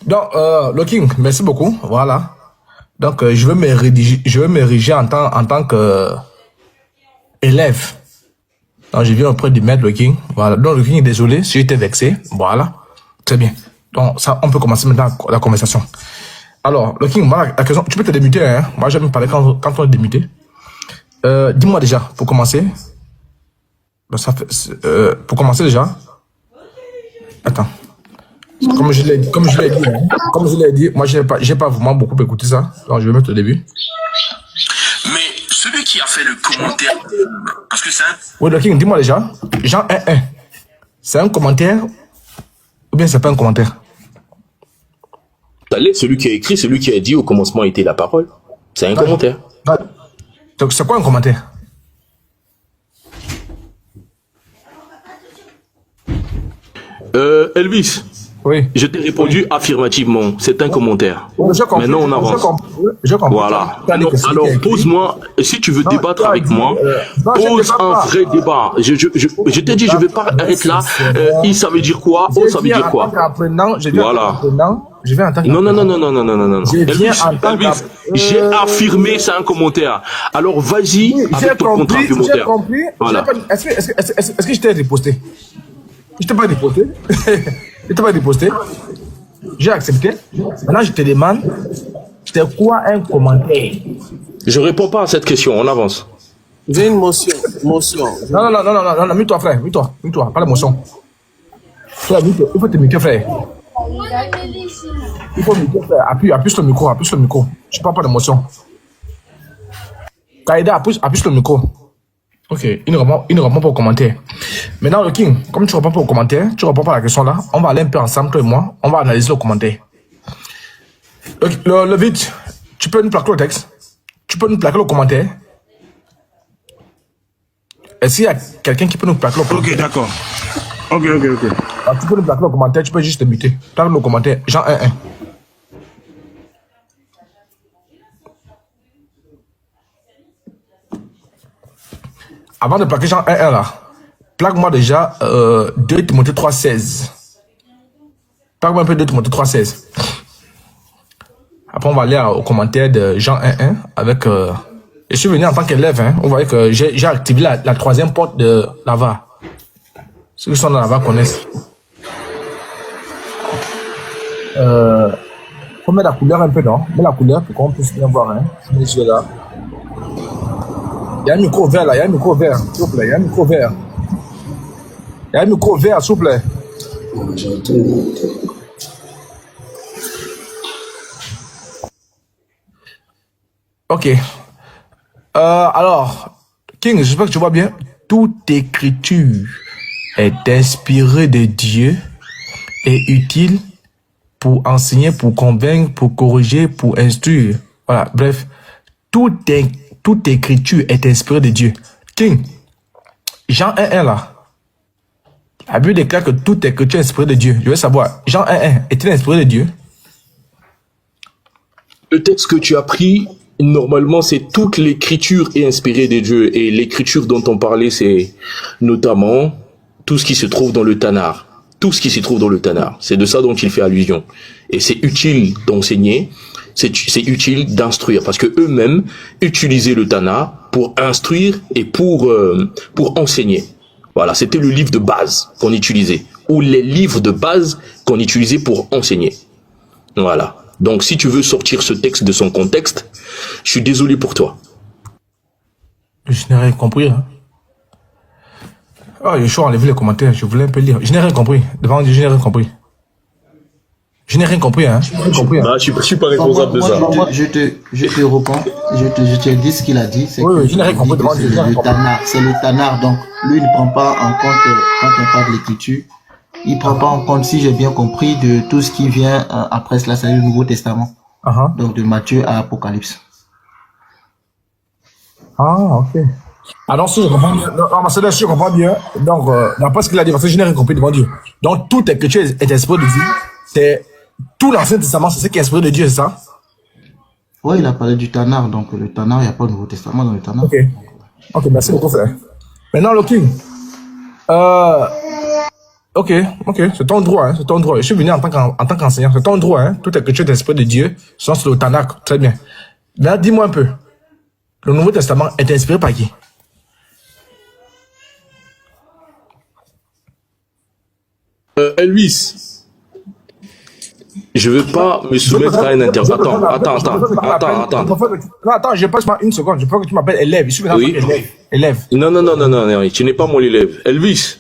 Donc, le King, merci beaucoup. Voilà. Donc, je vais m'ériger en tant que élève. Donc, je viens auprès du maître, le King. Voilà. Donc, le King, désolé si j'étais vexé. Voilà. Très bien. Donc, ça, on peut commencer maintenant la conversation. Alors, le King, voilà, la question, tu peux te démuter, hein. Moi, j'aime parler quand on est démuté. Dis-moi déjà, pour commencer. Pour commencer déjà. Attends. Comme je l'ai dit, moi, j'ai pas vraiment beaucoup écouté ça. Donc, je vais mettre au début. Mais celui qui a fait le commentaire, parce que c'est un... Oui, le King, dis-moi déjà. Jean 1-1. C'est un commentaire ou bien c'est pas un commentaire? Celui qui a écrit, celui qui a dit au commencement était la parole. C'est un commentaire. Donc, c'est quoi un commentaire? Elvis, oui. Je t'ai répondu affirmativement. C'est un commentaire. Maintenant, on avance. Je comprends. Voilà. Alors pose-moi, si tu veux débattre avec moi, pose un vrai débat. Je t'ai dit, je ne vais pas être là. Il, ça veut dire quoi? Oh, ça veut dire quoi? Voilà. Je viens en tant Non. Elvis, j'ai affirmé, c'est un commentaire. Alors, vas-y avec ton contre-argumentaire. J'ai compris. Voilà. Est-ce que je t'ai riposté? Je t'ai pas riposté. Je t'ai pas riposté. J'ai accepté. Maintenant, je te demande, c'était quoi un commentaire? Je réponds pas à cette question, on avance. J'ai une motion. Non, mute-toi, frère, mute-toi, pas l'émotion. Frère, mute-toi, il faut te muter, frère. Il faut muter, frère. Appuie sur le micro. Je parle pas d'émotion. Kaïda, appuie sur le micro. Ok, il ne répond pas aux commentaires. Maintenant, le King, comme tu ne réponds pas aux commentaires, tu ne réponds pas à la question là, on va aller un peu ensemble, toi et moi, on va analyser le commentaire. Le vide, tu peux nous plaquer le texte? Tu peux nous plaquer le commentaire? Est-ce qu'il y a quelqu'un qui peut nous plaquer le commentaire? Ok, d'accord. Ok. Alors, tu peux nous plaquer le commentaire, tu peux juste te muter. Plaque le commentaire, Jean 1-1. Avant de plaquer Jean 1-1 là, plaque-moi déjà 2 Timothée 3-16. Plaque-moi un peu 2 Timothée 3-16. Après, on va aller au commentaire de Jean 1-1 avec... je suis venu en tant qu'élève, hein. Vous voyez que j'ai activé la troisième porte de Lava. Ceux qui sont dans Lava connaissent. Faut mettre la couleur un peu, non? Mets la couleur pour qu'on puisse bien voir, hein. Je mets les yeux là. Il y a un micro vert là, s'il vous plaît, il y a un micro vert, s'il vous plaît. Ok. Alors, King, j'espère que tu vois bien. Toute écriture est inspirée de Dieu et utile pour enseigner, pour convaincre, pour corriger, pour instruire. Voilà, bref, toute écriture est inspirée de Dieu. King, Jean 1-1 là, la Bible déclare que toute écriture est inspirée de Dieu. Je veux savoir, Jean 1-1 est-il inspiré de Dieu? Le texte que tu as pris, normalement, c'est toute l'écriture est inspirée de Dieu. Et l'écriture dont on parlait, c'est notamment tout ce qui se trouve dans le Tanakh. Tout ce qui se trouve dans le Tanakh. C'est de ça dont il fait allusion. Et c'est utile d'enseigner. C'est utile d'instruire parce que eux-mêmes utilisaient le Tanakh pour instruire et pour enseigner. Voilà, c'était le livre de base qu'on utilisait ou les livres de base qu'on utilisait pour enseigner. Voilà. Donc, si tu veux sortir ce texte de son contexte, je suis désolé pour toi. Je n'ai rien compris. Hein. Oh, Yeshua a enlevé les commentaires. Je voulais un peu lire. Je n'ai rien compris. Devant Dieu, je n'ai rien compris. Je n'ai rien compris, hein. Je suis pas responsable de ça. Moi, je te réponds. Je te dis ce qu'il a dit. C'est oui, je n'ai rien compris devant Dieu. C'est le Tanakh. Donc, lui, il ne prend pas en compte, quand on parle de l'écriture, il ne prend pas en compte, si j'ai bien compris, de tout ce qui vient après cela, c'est le Nouveau Testament. Donc, de Matthieu à Apocalypse. Ah, ok. Alors, si je comprends bien, si je comprends bien, donc, d'après ce qu'il a dit, parce que je n'ai rien compris devant Dieu. Donc, toute écriture est inspirée de Dieu. C'est tout l'Ancien Testament, c'est ce qui est inspiré de Dieu, c'est ça? Oui, il a parlé du Tanakh. Donc, le Tanakh, il n'y a pas de Nouveau Testament dans le Tanakh. Ok, merci beaucoup, frère. Maintenant, le King. Ok, c'est ton droit, hein, c'est ton droit. Je suis venu en tant qu'enseignant, c'est ton droit, hein. Toute écriture d'esprit de Dieu sont sur le Tanakh, très bien. Là, dis-moi un peu, le Nouveau Testament est inspiré par qui? Elvis, je veux pas me soumettre à un interrogatoire. Attends. Non, attends, je passe une seconde, je veux que tu m'appelles élève. Je suis venu en tant qu'élève. Non, tu n'es pas mon élève. Elvis,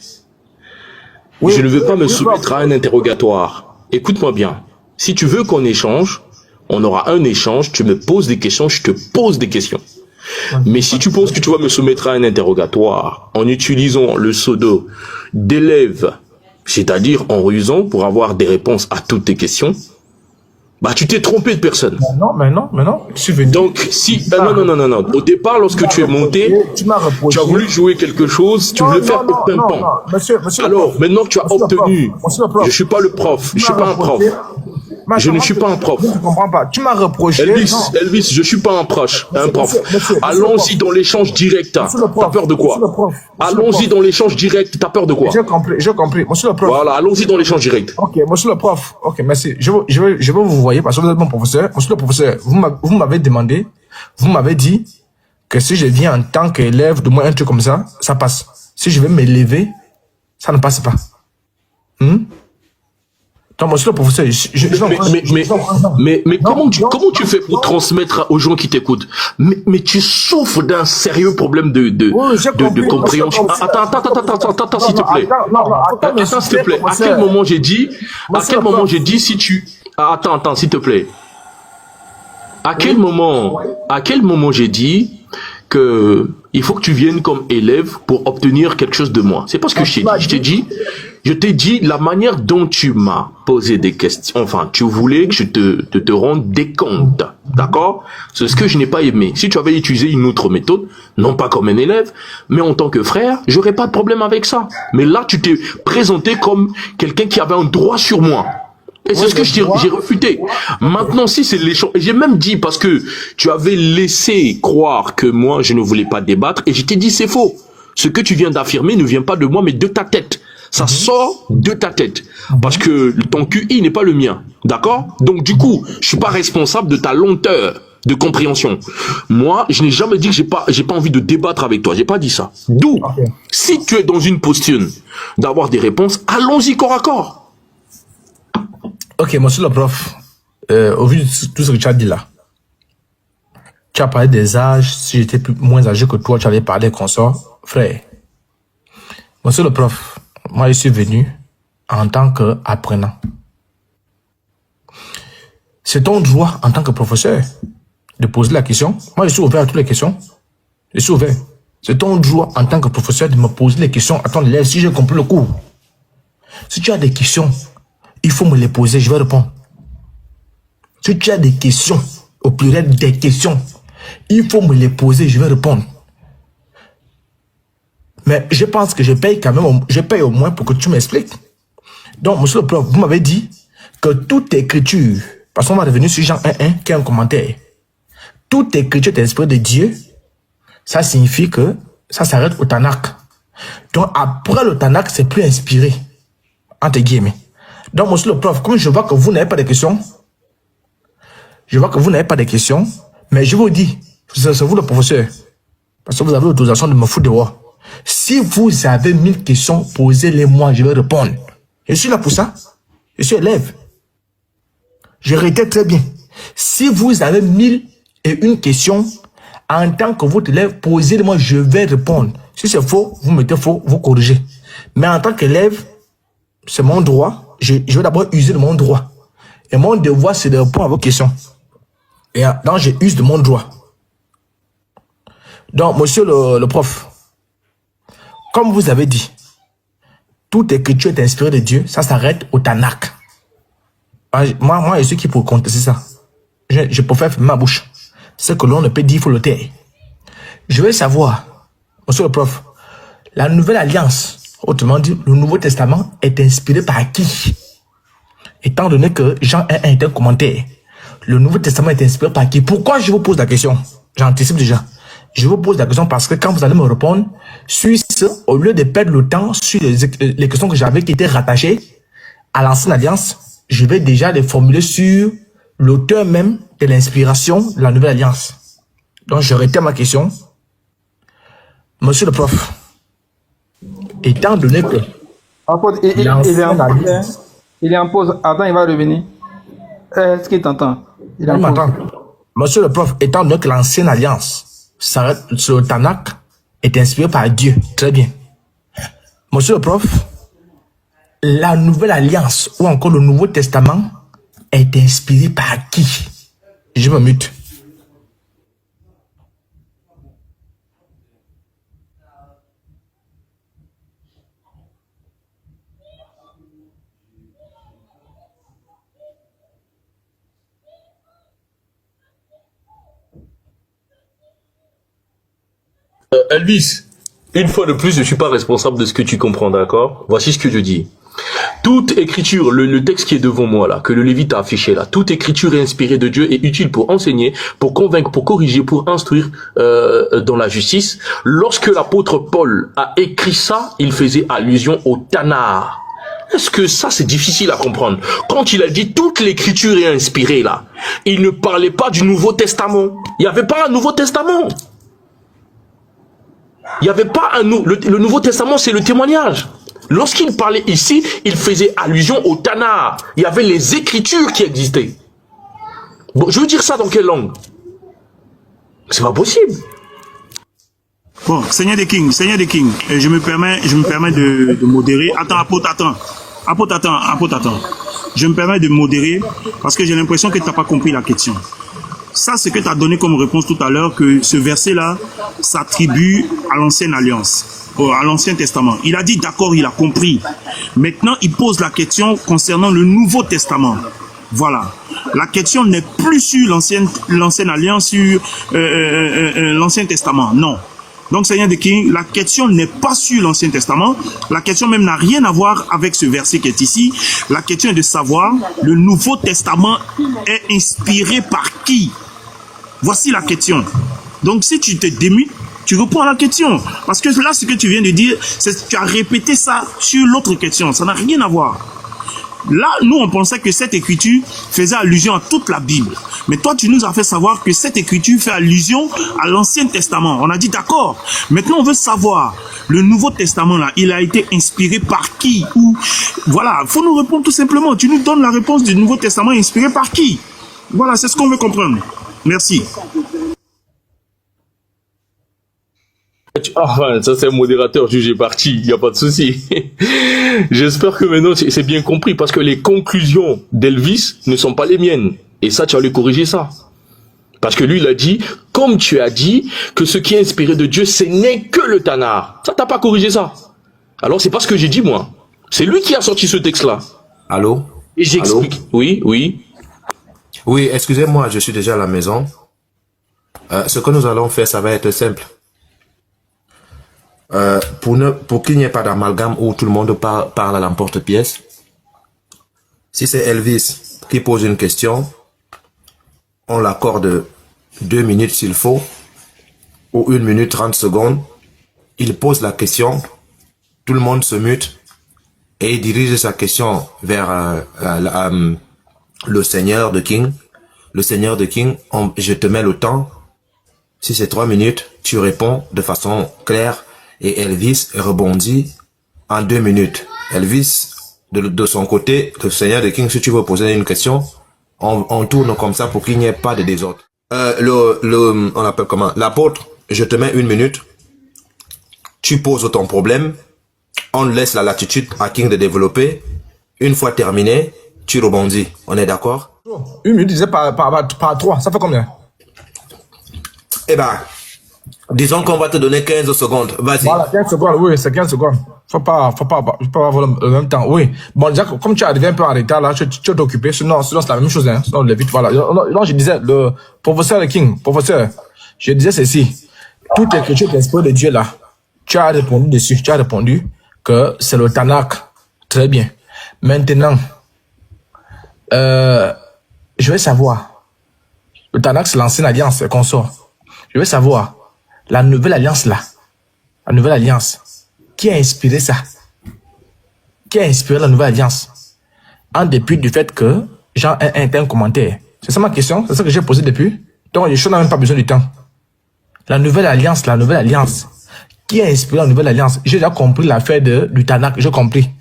je ne veux pas me soumettre à un interrogatoire. Écoute-moi bien. Si tu veux qu'on échange, on aura un échange, tu me poses des questions, je te pose des questions. Mais si tu penses que tu vas me soumettre à un interrogatoire en utilisant le pseudo d'élève, c'est-à-dire en rusant pour avoir des réponses à toutes tes questions, bah tu t'es trompé de personne. Mais non, je suis venu. Donc si non. Au départ, lorsque tu es monté, tu as voulu jouer quelque chose, tu voulais faire le pimpant. Monsieur, alors maintenant que tu as obtenu, je suis pas le prof, je suis pas un prof. Je ne suis pas un prof. Je ne comprends pas. Tu m'as reproché. Elvis, je suis pas un prof. Allons-y dans l'échange direct. T'as peur de quoi? Allons-y dans l'échange direct. T'as peur de quoi? J'ai compris. Monsieur le prof. Voilà, allons-y dans l'échange direct. Ok, monsieur le prof. Ok, merci. Je veux vous voyer parce que vous êtes mon professeur. Monsieur le professeur, vous m'avez demandé, vous m'avez dit que si je viens en tant qu'élève, de moins un truc comme ça, ça passe. Si je vais m'élever, ça ne passe pas. Non, monsieur le professeur, mais comment tu fais pour transmettre aux gens qui t'écoutent? Mais tu souffres d'un sérieux problème de compréhension. Attends, s'il te plaît. Attends, s'il te plaît. À quel moment j'ai dit si tu... Attends, s'il te plaît. À quel moment j'ai dit que il faut que tu viennes comme élève pour obtenir quelque chose de moi? C'est pas ce que je t'ai dit. Je t'ai dit la manière dont tu m'as posé des questions. Enfin, tu voulais que je te rende des comptes. D'accord? C'est ce que je n'ai pas aimé. Si tu avais utilisé une autre méthode, non pas comme un élève, mais en tant que frère, j'aurais pas de problème avec ça. Mais là, tu t'es présenté comme quelqu'un qui avait un droit sur moi. Et c'est ce que j'ai refuté. Maintenant, si c'est l'échange, et j'ai même dit parce que tu avais laissé croire que moi, je ne voulais pas débattre, et je t'ai dit c'est faux. Ce que tu viens d'affirmer ne vient pas de moi, mais de ta tête. Ça sort de ta tête. Parce que ton QI n'est pas le mien. D'accord? Donc du coup, je suis pas responsable de ta lenteur de compréhension. Moi, je n'ai jamais dit que j'ai pas envie de débattre avec toi. J'ai pas dit ça. D'où, si tu es dans une posture d'avoir des réponses, allons-y corps à corps. Ok, monsieur le prof, au vu de tout ce que tu as dit là, tu as parlé des âges. Si j'étais moins âgé que toi, tu avais parlé consort. Frère, monsieur le prof, moi je suis venu en tant qu'apprenant. C'est ton droit en tant que professeur de poser la question. Moi je suis ouvert à toutes les questions. Je suis ouvert. C'est ton droit en tant que professeur de me poser les questions à ton élève si j'ai compris le cours. Si tu as des questions, il faut me les poser, je vais répondre. Si tu as des questions, au pluriel des questions, il faut me les poser, je vais répondre. Mais je pense que je paye quand même, je paye au moins pour que tu m'expliques. Donc, monsieur le prof, vous m'avez dit que toute écriture, parce qu'on va revenir sur Jean 1.1, qui est un commentaire, toute écriture est l'esprit de Dieu, ça signifie que ça s'arrête au Tanakh. Donc, après le Tanakh, c'est plus inspiré, entre guillemets. Donc, monsieur le prof, comme je vois que vous n'avez pas de questions, mais je vous dis, c'est vous le professeur, parce que vous avez l'autorisation de me foutre dehors. Si vous avez 1000 questions, posez-les-moi, je vais répondre. Je suis là pour ça. Je suis élève. Je réitère très bien. Si vous avez 1001 questions, en tant que votre élève, posez-les-moi, je vais répondre. Si c'est faux, vous mettez faux, vous corrigez. Mais en tant qu'élève, c'est mon droit. Je vais d'abord user de mon droit. Et mon devoir, c'est de répondre à vos questions. Et donc, je use de mon droit. Donc, monsieur le prof, comme vous avez dit, toute écriture est inspirée de Dieu, ça s'arrête au Tanakh. Moi, je suis qui pour contester ça. Je préfère fermer ma bouche. Ce que l'on ne peut dire, il faut le taire. Je veux savoir, monsieur le prof, la nouvelle alliance, autrement dit, le Nouveau Testament est inspiré par qui? Étant donné que Jean 1.1 est un commentaire, le Nouveau Testament est inspiré par qui? Pourquoi je vous pose la question? J'anticipe déjà. Je vous pose la question parce que quand vous allez me répondre, au lieu de perdre le temps sur les questions que j'avais qui étaient rattachées à l'ancienne alliance, je vais déjà les formuler sur l'auteur même de l'inspiration de la nouvelle alliance. Donc, je réitère ma question. Monsieur le prof, étant donné que... Il est en pause. Attends, il va revenir. Est-ce qu'il t'entend? Monsieur le prof, étant donné que l'ancienne alliance s'arrête sur le Tanakh, est inspiré par Dieu. Très bien. Monsieur le prof, la nouvelle alliance ou encore le Nouveau Testament est inspiré par qui? Je me mute. Elvis, une fois de plus, je ne suis pas responsable de ce que tu comprends, d'accord? Voici ce que je dis. Toute écriture, le texte qui est devant moi là, que le Lévite a affiché là, toute écriture est inspirée de Dieu et utile pour enseigner, pour convaincre, pour corriger, pour instruire dans la justice. Lorsque l'apôtre Paul a écrit ça, il faisait allusion au Tanakh. Est-ce que ça c'est difficile à comprendre? Quand il a dit toute l'écriture est inspirée là, il ne parlait pas du Nouveau Testament. Il n'y avait pas un Nouveau Testament. Il n'y avait pas le Nouveau Testament, c'est le témoignage. Lorsqu'il parlait ici, il faisait allusion au Tanakh. Il y avait les Écritures qui existaient. Bon, je veux dire ça dans quelle langue? C'est pas possible. Bon, Seigneur des Kings, je me permets de modérer. Attends. Je me permets de modérer parce que j'ai l'impression que tu n'as pas compris la question. Ça, c'est ce que tu as donné comme réponse tout à l'heure, que ce verset-là s'attribue à l'ancienne alliance, à l'ancien testament. Il a dit d'accord, il a compris. Maintenant, il pose la question concernant le Nouveau Testament. Voilà. La question n'est plus sur l'ancienne alliance, sur l'ancien testament. Non. Donc, Seigneur de King, la question n'est pas sur l'Ancien Testament. La question même n'a rien à voir avec ce verset qui est ici. La question est de savoir, le Nouveau Testament est inspiré par qui? Voici la question. Donc, si tu te démutes, tu réponds à la question. Parce que là, ce que tu viens de dire, c'est que tu as répété ça sur l'autre question. Ça n'a rien à voir. Là, nous, on pensait que cette écriture faisait allusion à toute la Bible. Mais toi, tu nous as fait savoir que cette écriture fait allusion à l'Ancien Testament. On a dit d'accord. Maintenant, on veut savoir, le Nouveau Testament, là, il a été inspiré par qui? Ou, voilà, il faut nous répondre tout simplement. Tu nous donnes la réponse du Nouveau Testament inspiré par qui? Voilà, c'est ce qu'on veut comprendre. Merci. Ah, ça c'est un modérateur jugé parti, il n'y a pas de souci. J'espère que maintenant c'est bien compris, parce que les conclusions d'Elvis ne sont pas les miennes. Et ça, tu vas lui corriger ça. Parce que lui, il a dit, comme tu as dit, que ce qui est inspiré de Dieu, ce n'est que le Tanakh. Ça, t'as pas corrigé ça. Alors, c'est pas ce que j'ai dit, moi. C'est lui qui a sorti ce texte-là. Allô? Et j'explique. Oui. Oui, excusez-moi, je suis déjà à la maison. Ce que nous allons faire, ça va être simple. Pour qu'il n'y ait pas d'amalgame où tout le monde parle à l'emporte-pièce, si c'est Elvis qui pose une question, on l'accorde 2 minutes s'il faut, ou 1 minute 30 secondes. Il pose la question, tout le monde se mute et il dirige sa question vers le Seigneur de King. Le Seigneur de King, je te mets le temps. Si c'est 3 minutes, tu réponds de façon claire. Et Elvis rebondit en 2 minutes. Elvis, de son côté, le Seigneur de King, si tu veux poser une question, on tourne comme ça pour qu'il n'y ait pas de désordre. On appelle comment? L'apôtre, je te mets 1 minute. Tu poses ton problème. On laisse la latitude à King de développer. Une fois terminé, tu rebondis. On est d'accord? 1 minute, disais par 3. Ça fait combien? Eh ben, disons qu'on va te donner 15 secondes. Vas-y. Voilà, 15 secondes, oui, c'est 15 secondes. Faut pas avoir le même temps, oui. Bon, déjà, comme tu arrivé un peu en retard, là, tu es occupé, sinon c'est la même chose, hein. Sinon, le vite, voilà. Non, je disais, le professeur King, je disais ceci. Toute écriture d'inspirée de Dieu, là, tu as répondu dessus, tu as répondu que c'est le Tanakh. Très bien. Maintenant, je vais savoir. Le Tanakh, c'est l'ancienne alliance, qu'on sort. Je veux savoir, la nouvelle alliance là, la nouvelle alliance, qui a inspiré ça? Qui a inspiré la nouvelle alliance? En dépit du fait que Jean 1 est un commentaire. C'est ça ma question, c'est ça que j'ai posé depuis. Donc je n'ai même pas besoin du temps. La nouvelle alliance, qui a inspiré la nouvelle alliance? J'ai déjà compris l'affaire du Tanakh, j'ai compris.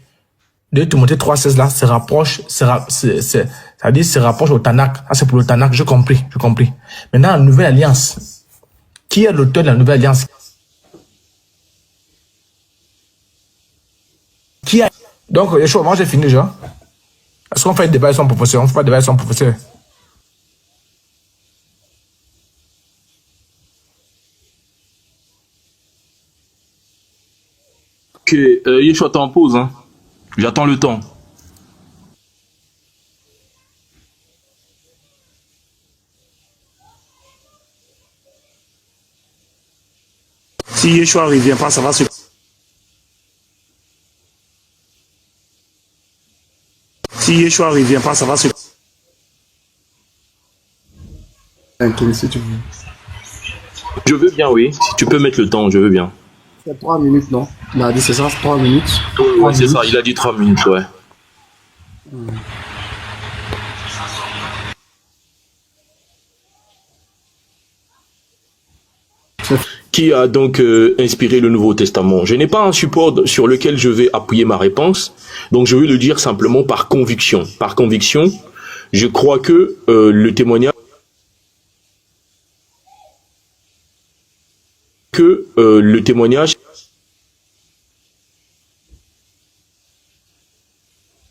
De Timothée 3,16 là, se rapproche au Tanakh. Ah, c'est pour le Tanakh, j'ai compris. Maintenant, la nouvelle alliance. Qui est l'auteur de la nouvelle alliance? Qui a... Donc, Yeshua, moi j'ai fini déjà. Est-ce qu'on fait un débat avec son professeur? On ne fait pas de débat avec son professeur. Ok, Yeshua, t'es en pause, hein. J'attends le temps. Si Yeshua ne revient pas, ça va se... Si Yeshua ne revient pas, ça va se... Si tu veux. Je veux bien, oui. Si tu peux mettre le temps, je veux bien. C'est 3 minutes, non? Il a dit c'est ça, 3 minutes. Ouais, c'est ça, il a dit 3 minutes, ouais. Qui a donc inspiré le Nouveau Testament? Je n'ai pas un support sur lequel je vais appuyer ma réponse, donc je vais le dire simplement par conviction. Par conviction, je crois que le témoignage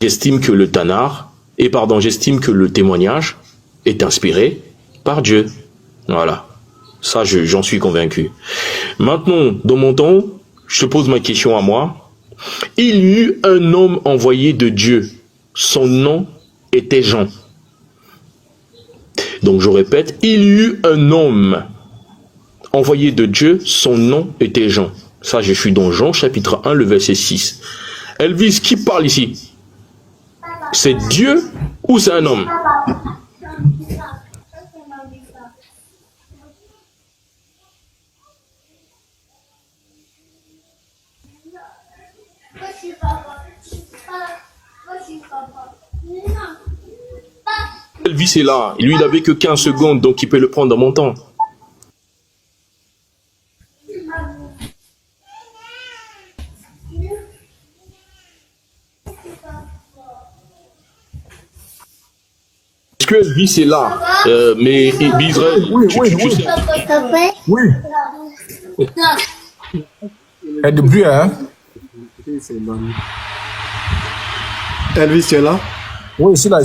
j'estime que le témoignage est inspiré par Dieu. Voilà. Ça, j'en suis convaincu. Maintenant, dans mon temps, je te pose ma question à moi. Il y eut un homme envoyé de Dieu. Son nom était Jean. Donc, je répète, il y eut un homme envoyé de Dieu. Son nom était Jean. Ça, je suis dans Jean, chapitre 1, le verset 6. Elvis, qui parle ici? C'est Dieu ou c'est un homme? Elvis est là. Lui, il avait que 15 secondes, donc il peut le prendre dans mon temps. Est-ce que Elvis est là? Mais Israël, tu sais. Oui. Il y a du bruit, hein? Elvis, tu es là? Oui, c'est là.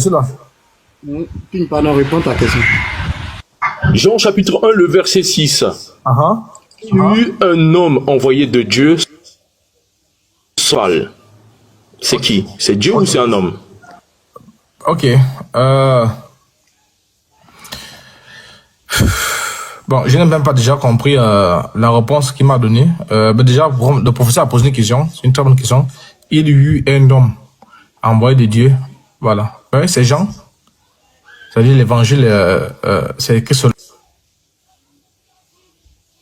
Ping, pardon, réponds à ta question. Jean chapitre 1, le verset 6. Il y eut un homme envoyé de Dieu. C'est qui? C'est Dieu ou c'est un homme? Ok. Bon, je n'ai même pas déjà compris la réponse qu'il m'a donnée. Déjà, le professeur a posé une question. C'est une très bonne question. Il y eut un homme envoyé de Dieu. Voilà. Oui, c'est Jean. C'est-à-dire l'évangile, c'est écrit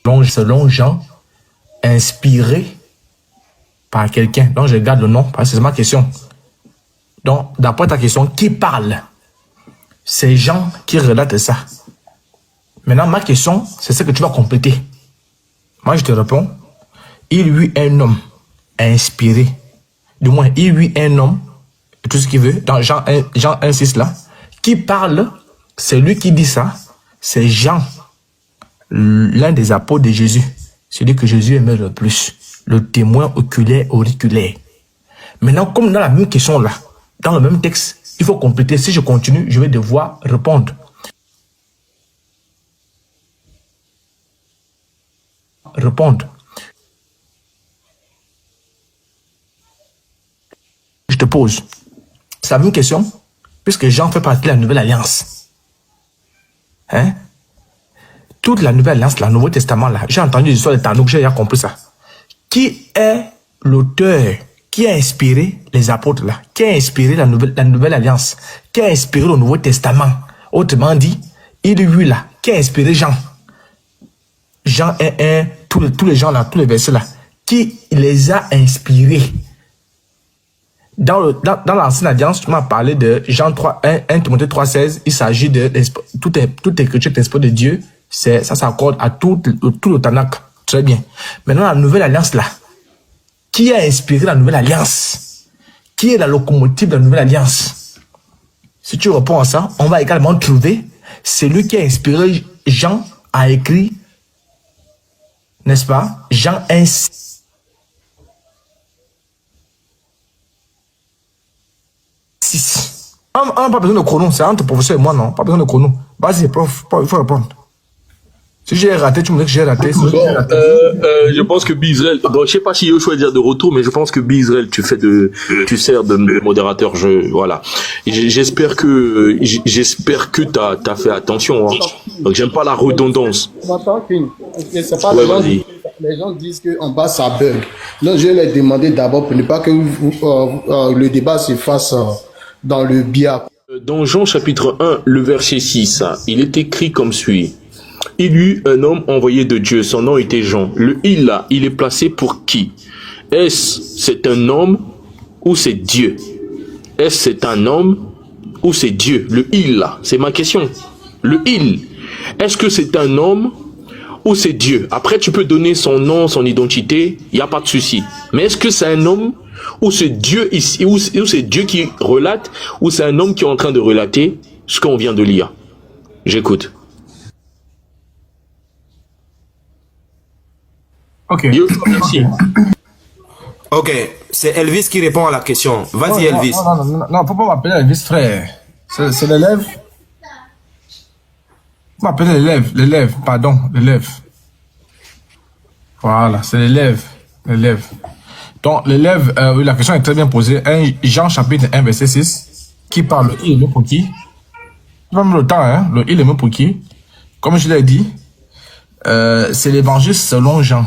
selon Jean, inspiré par quelqu'un. Donc, je garde le nom parce que c'est ma question. Donc, d'après ta question, qui parle? C'est Jean qui relate ça. Maintenant, ma question, c'est ce que tu vas compléter. Moi, je te réponds. Il y eut un homme inspiré. Du moins, il y eut un homme, tout ce qu'il veut, dans Jean 1, 6 là, qui parle, c'est lui qui dit ça, c'est Jean, l'un des apôtres de Jésus, celui que Jésus aimait le plus, le témoin oculaire auriculaire. Maintenant, comme dans la même question là, dans le même texte, il faut compléter. Si je continue, je vais devoir répondre. Je te pose. C'est la même question, puisque Jean fait partie de la nouvelle alliance. Hein? Toute la nouvelle alliance, le Nouveau Testament, là, j'ai entendu l'histoire de Tanouk, j'ai déjà compris ça. Qui est l'auteur qui a inspiré les apôtres, là? Qui a inspiré la nouvelle alliance? Qui a inspiré le Nouveau Testament? Autrement dit, il y a eu là, qui a inspiré Jean? Jean 1, 1, tous les gens là, tous les versets là, qui les a inspirés? Dans l'ancienne alliance, tu m'as parlé de Jean 3, 1 Timothée 3,16. Il s'agit de toute écriture d'esprit de Dieu. Ça s'accorde à tout le Tanakh. Très bien. Maintenant, la nouvelle alliance là, qui a inspiré la nouvelle alliance? Qui est la locomotive de la nouvelle alliance? Si tu réponds à ça, on va également trouver celui qui a inspiré Jean a écrit, n'est-ce pas? Jean 1. On n'a pas besoin de chrono, c'est entre professeur et moi, non? Pas besoin de chrono. Vas-y, prof, il faut répondre. Si j'ai raté, tu me dis que j'ai raté. Je pense que Bizrel, bon, je sais pas si Yoshua est déjà de retour, mais je pense que Bizrel, tu sers de modérateur, voilà. J'espère que t'as fait attention, hein. Donc, j'aime pas la redondance. C'est pas ouais, vas-y. Les gens disent qu'en bas, ça bug. Donc, je vais les demander d'abord pour ne pas que le débat se fasse dans le biais. Dans Jean chapitre 1, le verset 6, il est écrit comme suit. Il eut un homme envoyé de Dieu, son nom était Jean. Le il là, il est placé pour qui? Est-ce c'est un homme ou c'est Dieu? Est-ce c'est un homme ou c'est Dieu? Le il là, c'est ma question. Le il, est-ce que c'est un homme ou c'est Dieu? Après, tu peux donner son nom, son identité, il n'y a pas de souci. Mais est-ce que c'est un homme ou c'est Dieu ici, ou c'est Dieu qui relate, ou c'est un homme qui est en train de relater ce qu'on vient de lire? J'écoute. Ok. Merci. Ok, c'est Elvis qui répond à la question. Vas-y, Elvis. Non, faut pas m'appeler Elvis, frère. C'est l'élève. Faut m'appeler l'élève, pardon, l'élève. Voilà, c'est l'élève. Donc, l'élève, oui, la question est très bien posée. Jean chapitre 1, verset 6, qui parle le il est pour qui? Pas même le temps, hein, le il est pour qui? Comme je l'ai dit, c'est l'évangile selon Jean.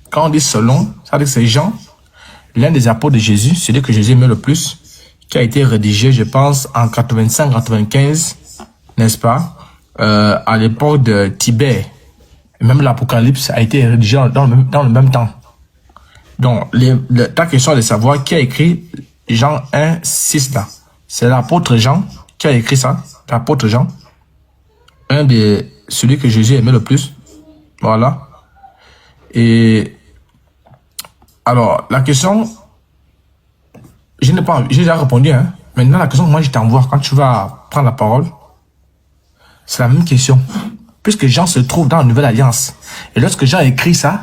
Quand on dit selon, ça veut dire que c'est Jean, l'un des apôtres de Jésus, celui que Jésus aimait le plus, qui a été rédigé, je pense, en 85-95, n'est-ce pas, à l'époque de Tibère. Et même l'Apocalypse a été rédigé dans le même temps. Donc, ta question est de savoir qui a écrit Jean 1, 6 là. C'est l'apôtre Jean qui a écrit ça, l'apôtre Jean, celui que Jésus aimait le plus. Voilà. Et alors, la question, j'ai déjà répondu, hein. Maintenant, la question que moi je t'envoie quand tu vas prendre la parole, c'est la même question. Puisque Jean se trouve dans la Nouvelle Alliance. Et lorsque Jean écrit ça,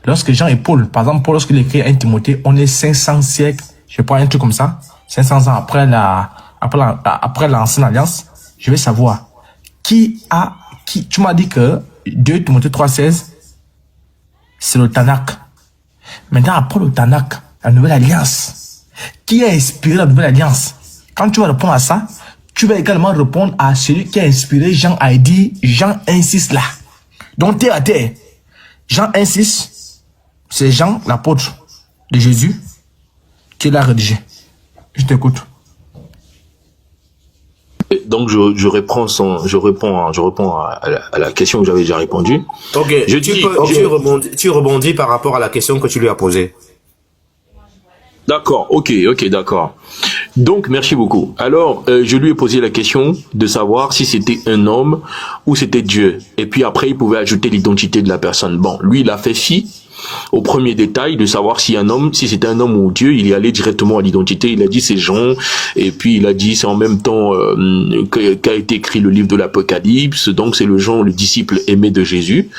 lorsque Jean et Paul, par exemple, Paul, lorsqu'il écrit 1 Timothée, on est 500 siècles, je prends un truc comme ça, 500 ans après l'ancienne alliance, je vais savoir tu m'as dit que 2 Timothée 3,16, c'est le Tanakh. Maintenant, après le Tanakh, la Nouvelle Alliance, qui a inspiré la Nouvelle Alliance? Quand tu vas répondre à ça, tu vas également répondre à celui qui a inspiré Jean a dit Jean 1,6 là. Donc, terre à terre. Jean 1,6, c'est Jean, l'apôtre de Jésus, qui l'a rédigé. Je t'écoute. Donc je réponds à la question que j'avais déjà répondu. Ok. Tu rebondis par rapport à la question que tu lui as posée. D'accord. Ok, d'accord. Donc merci beaucoup. Alors je lui ai posé la question de savoir si c'était un homme ou c'était Dieu. Et puis après il pouvait ajouter l'identité de la personne. Bon, lui il a fait fi au premier détail de savoir si c'était un homme ou Dieu. Il est allé directement à l'identité. Il a dit c'est Jean, et puis il a dit c'est en même temps qu'a été écrit le livre de l'Apocalypse. Donc c'est le Jean, le disciple aimé de Jésus.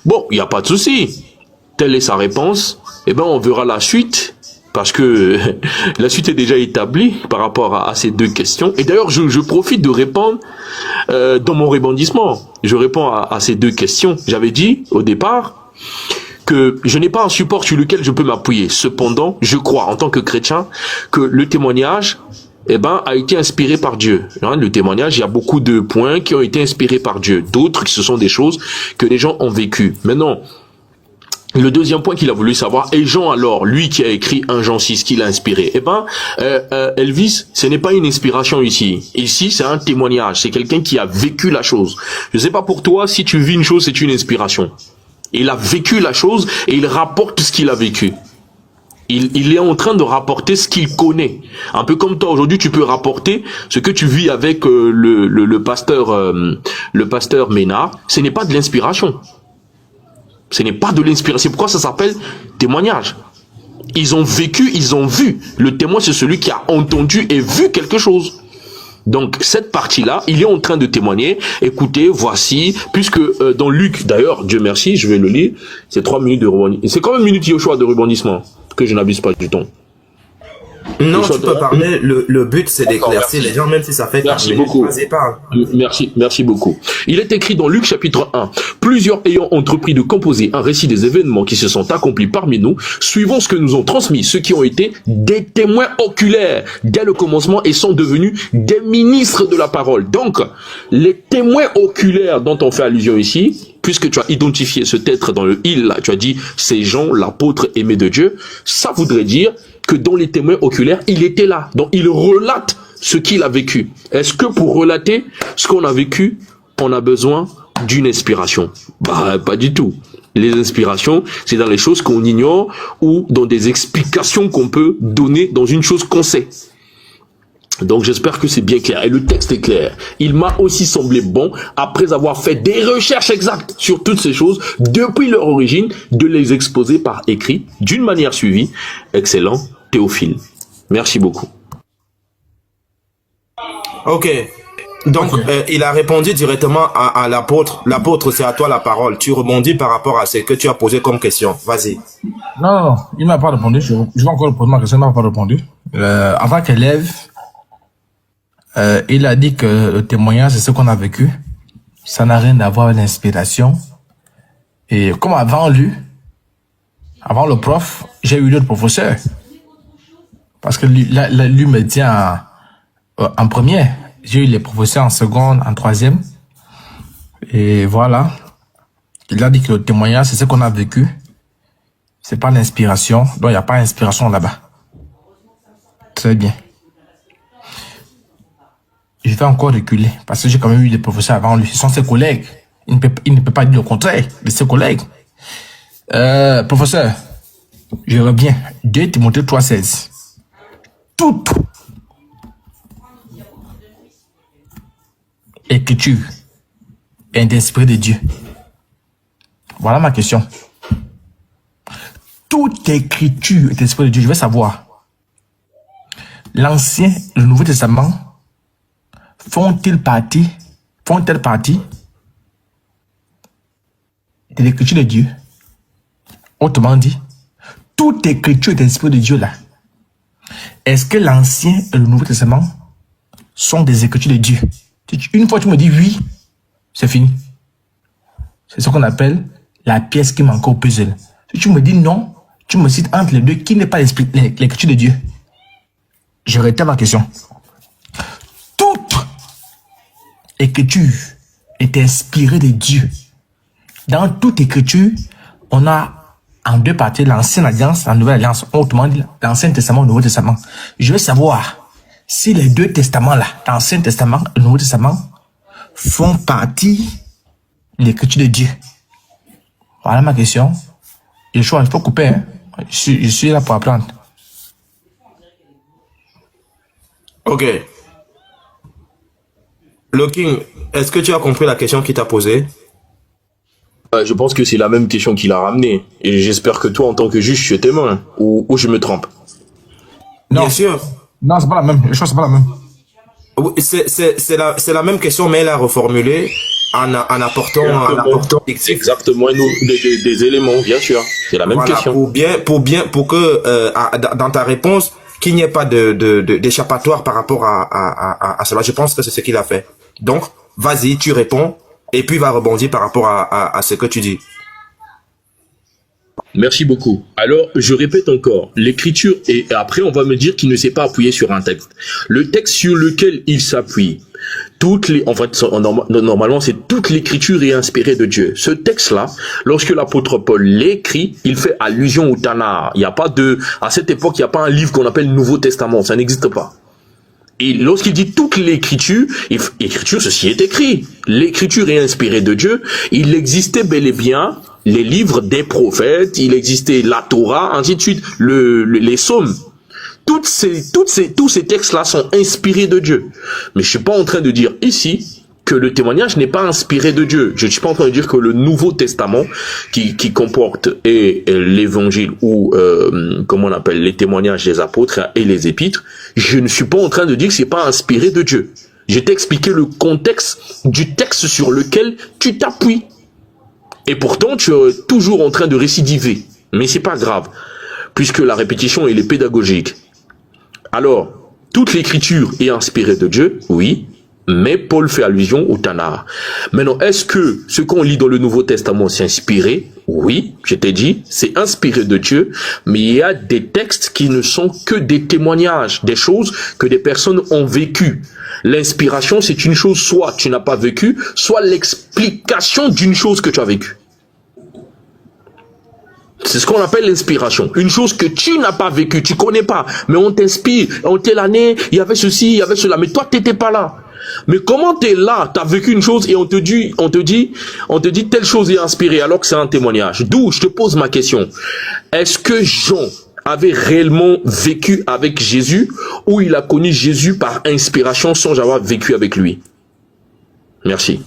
Bon, il n'y a pas de souci. Telle est sa réponse. Eh ben on verra la suite, parce que la suite est déjà établie par rapport à ces deux questions. Et d'ailleurs je profite de répondre dans mon rebondissement. Je réponds à ces deux questions. J'avais dit au départ que je n'ai pas un support sur lequel je peux m'appuyer. Cependant, je crois, en tant que chrétien, que le témoignage, a été inspiré par Dieu. Hein, le témoignage, il y a beaucoup de points qui ont été inspirés par Dieu. D'autres, ce sont des choses que les gens ont vécues. Maintenant, le deuxième point qu'il a voulu savoir, et Jean alors, lui qui a écrit 1 Jean 6, qui l'a inspiré, Elvis, ce n'est pas une inspiration ici. Ici, c'est un témoignage. C'est quelqu'un qui a vécu la chose. Je ne sais pas pour toi, si tu vis une chose, c'est une inspiration. Il a vécu la chose et il rapporte ce qu'il a vécu. Il est en train de rapporter ce qu'il connaît. Un peu comme toi, aujourd'hui, tu peux rapporter ce que tu vis avec le pasteur Ménard. Ce n'est pas de l'inspiration. Ce n'est pas de l'inspiration. C'est pourquoi ça s'appelle témoignage. Ils ont vécu, ils ont vu. Le témoin, c'est celui qui a entendu et vu quelque chose. Donc, cette partie-là, il est en train de témoigner. Écoutez, voici, puisque dans Luc, d'ailleurs, Dieu merci, je vais le lire, c'est 3 minutes de rebondissement. C'est combien de minutes Yoshua de rebondissement? Que je n'abuse pas du temps. Non, tu peux parler. Le but, c'est d'éclaircir les gens, même si ça fait 4 minutes. Beaucoup. Vas-y, parle. Merci beaucoup. Il est écrit dans Luc chapitre 1. Plusieurs ayant entrepris de composer un récit des événements qui se sont accomplis parmi nous, suivant ce que nous ont transmis ceux qui ont été des témoins oculaires dès le commencement et sont devenus des ministres de la parole. Donc, les témoins oculaires dont on fait allusion ici, puisque tu as identifié ce être dans le il, là, tu as dit, c'est Jean, l'apôtre aimé de Dieu, ça voudrait dire que dans les témoins oculaires, il était là. Donc, il relate ce qu'il a vécu. Est-ce que pour relater ce qu'on a vécu, on a besoin d'une inspiration? Bah, pas du tout. Les inspirations, c'est dans les choses qu'on ignore ou dans des explications qu'on peut donner dans une chose qu'on sait. Donc j'espère que c'est bien clair. Et le texte est clair. Il m'a aussi semblé bon, après avoir fait des recherches exactes sur toutes ces choses, depuis leur origine, de les exposer par écrit, d'une manière suivie. Excellent, Théophile. Merci beaucoup. Ok. Donc, il a répondu directement à l'apôtre. L'apôtre, c'est à toi la parole. Tu rebondis par rapport à ce que tu as posé comme question. Vas-y. Non, il m'a pas répondu. Je vais encore poser ma question, il m'a pas répondu. En tant qu'élève, il a dit que le témoignage, c'est ce qu'on a vécu. Ça n'a rien à voir avec l'inspiration. Et comme avant lui, avant le prof, j'ai eu d'autres professeurs. Parce que lui me tient en première. J'ai eu les professeurs en seconde, en troisième. Et voilà. Il a dit que le témoignage, c'est ce qu'on a vécu. C'est pas l'inspiration. Donc, il n'y a pas d'inspiration là-bas. Très bien. Je vais encore reculer, parce que j'ai quand même eu des professeurs avant lui. Ce sont ses collègues. Il ne peut pas dire le contraire de ses collègues. Professeur, je reviens. 2 Timothée 3,16. Toute écriture est d'esprit de Dieu. Voilà ma question. Toute écriture est d'esprit de Dieu. Je veux savoir. L'Ancien et le Nouveau Testament font-elles partie de l'écriture de Dieu? Autrement dit, toute écriture est l'esprit de Dieu là. Est-ce que l'Ancien et le Nouveau Testament sont des écritures de Dieu? Une fois tu me dis oui, c'est fini. C'est ce qu'on appelle la pièce qui manque au puzzle. Si tu me dis non, tu me cites entre les deux qui n'est pas l'écriture de Dieu. Je réitère ma question. Toute écriture est inspirée de Dieu. Dans toute écriture, on a en 2 parties l'Ancienne Alliance, la Nouvelle Alliance, autrement dit l'Ancien Testament, le Nouveau Testament. Je veux savoir si les 2 testaments-là, l'Ancien Testament et le Nouveau Testament, font partie de l'écriture de Dieu. Voilà ma question. Yeshua, il faut couper. Hein? Je suis là pour apprendre. Ok. Le King, est-ce que tu as compris la question qu'il t'a posée? Je pense que c'est la même question qu'il a ramenée. Et j'espère que toi, en tant que juge, tu es témoin. Ou je me trompe? Non. Bien sûr. Non, c'est pas la même. Je crois que c'est pas la même. Oui, c'est la même question, mais elle a reformulé en apportant exactement des éléments, bien sûr. C'est la même voilà, question. Pour que dans ta réponse, qu'il n'y ait pas d'échappatoire par rapport à cela. Je pense que c'est ce qu'il a fait. Donc, vas-y, tu réponds, et puis va rebondir par rapport à ce que tu dis. Merci beaucoup. Alors, je répète encore, l'écriture, et après on va me dire qu'il ne s'est pas appuyé sur un texte. Le texte sur lequel il s'appuie, normalement c'est toute l'écriture est inspirée de Dieu. Ce texte-là, lorsque l'apôtre Paul l'écrit, il fait allusion au Tanakh. Il n'y a pas à cette époque, il n'y a pas un livre qu'on appelle Nouveau Testament, ça n'existe pas. Et lorsqu'il dit toute l'écriture, l'écriture, ceci est écrit. L'écriture est inspirée de Dieu. Il existait bel et bien les livres des prophètes, il existait la Torah, ainsi de suite, les psaumes. Tous ces textes-là sont inspirés de Dieu. Mais je suis pas en train de dire ici que le témoignage n'est pas inspiré de Dieu. Je ne suis pas en train de dire que le Nouveau Testament qui comporte l'évangile ou comment on appelle les témoignages des apôtres et les épîtres, je ne suis pas en train de dire que c'est pas inspiré de Dieu. Je t'ai expliqué le contexte du texte sur lequel tu t'appuies. Et pourtant, tu es toujours en train de récidiver. Mais c'est pas grave, puisque la répétition, elle est pédagogique. Alors, toute l'écriture est inspirée de Dieu, oui, mais Paul fait allusion au Tanakh. Maintenant, est-ce que ce qu'on lit dans le Nouveau Testament, c'est inspiré? Oui, je t'ai dit, c'est inspiré de Dieu, mais il y a des textes qui ne sont que des témoignages, des choses que des personnes ont vécues. L'inspiration, c'est une chose, soit tu n'as pas vécu, soit l'explication d'une chose que tu as vécue. C'est ce qu'on appelle l'inspiration. Une chose que tu n'as pas vécue, tu connais pas, mais on t'inspire. En telle année, il y avait ceci, il y avait cela, mais toi, tu n'étais pas là. Mais comment tu es là, tu as vécu une chose et on te dit telle chose est inspirée alors que c'est un témoignage. D'où je te pose ma question. Est-ce que Jean avait réellement vécu avec Jésus ou il a connu Jésus par inspiration sans avoir vécu avec lui? Merci.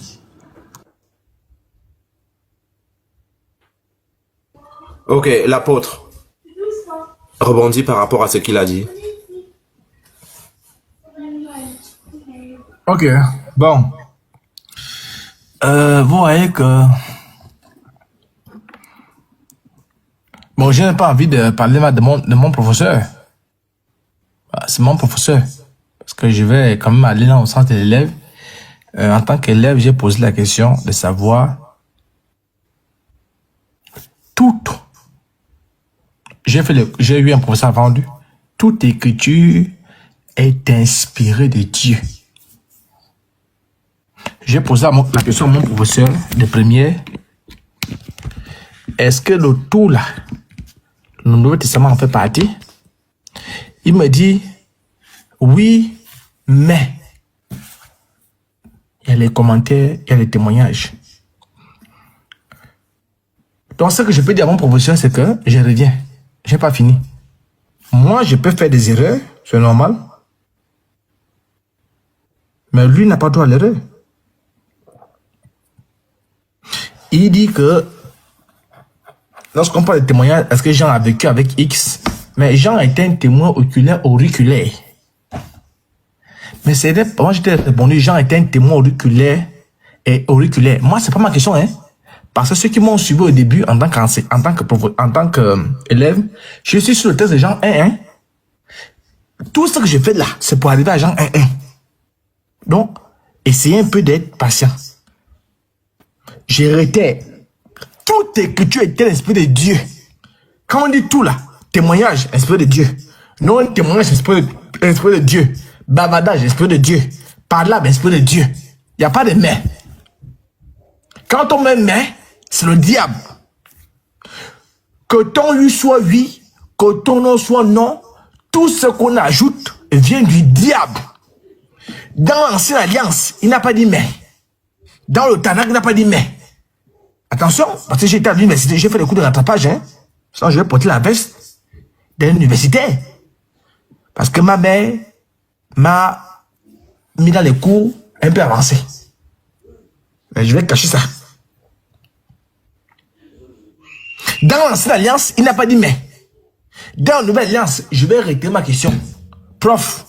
Ok, l'apôtre rebondit par rapport à ce qu'il a dit. Ok, bon. Vous voyez que... Bon, je n'ai pas envie de parler de mon professeur. C'est mon professeur. Parce que je vais quand même aller là au centre de l'élève. En tant qu'élève, j'ai posé la question de savoir tout. J'ai eu un professeur vendu. Toute écriture est inspirée de Dieu. J'ai posé la question à mon professeur de première. Est-ce que le tout là, le Nouveau Testament en fait partie? Il me dit, oui, mais il y a les commentaires, il y a les témoignages. Donc ce que je peux dire à mon professeur, c'est que je reviens. Je n'ai pas fini. Moi, je peux faire des erreurs, c'est normal. Mais lui n'a pas droit à l'erreur. Il dit que lorsqu'on parle de témoignage, est-ce que Jean a vécu avec X? Mais Jean était un témoin oculaire auriculaire. Mais c'était, moi j'étais répondu, Jean était un témoin auriculaire et auriculaire. Moi, c'est pas ma question, hein. Parce que ceux qui m'ont suivi au début, en tant qu'élève, je suis sur le test de Jean 1.1. Tout ce que je fais là, c'est pour arriver à Jean 1.1. Donc, essayez un peu d'être patient. J'ai arrêté. Toute écriture était l'esprit de Dieu. Quand on dit tout là, témoignage, esprit de Dieu. Non, témoignage, esprit de Dieu. Bavardage, esprit de Dieu. Parlable, esprit de Dieu. Il n'y a pas de mais. Quand on met mais, c'est le diable. Que ton oui soit oui, que ton non soit non, tout ce qu'on ajoute vient du diable. Dans l'ancienne alliance, il n'a pas dit mais. Dans le Tanakh, il n'a pas dit mais. Attention, parce que j'étais à l'université, j'ai fait des cours de rattrapage, hein. Sinon, je vais porter la veste d'un universitaire. Parce que ma mère m'a mis dans les cours un peu avancés. Mais je vais cacher ça. Dans l'ancienne alliance, il n'a pas dit mais. Dans la nouvelle alliance, je vais arrêter ma question. Prof,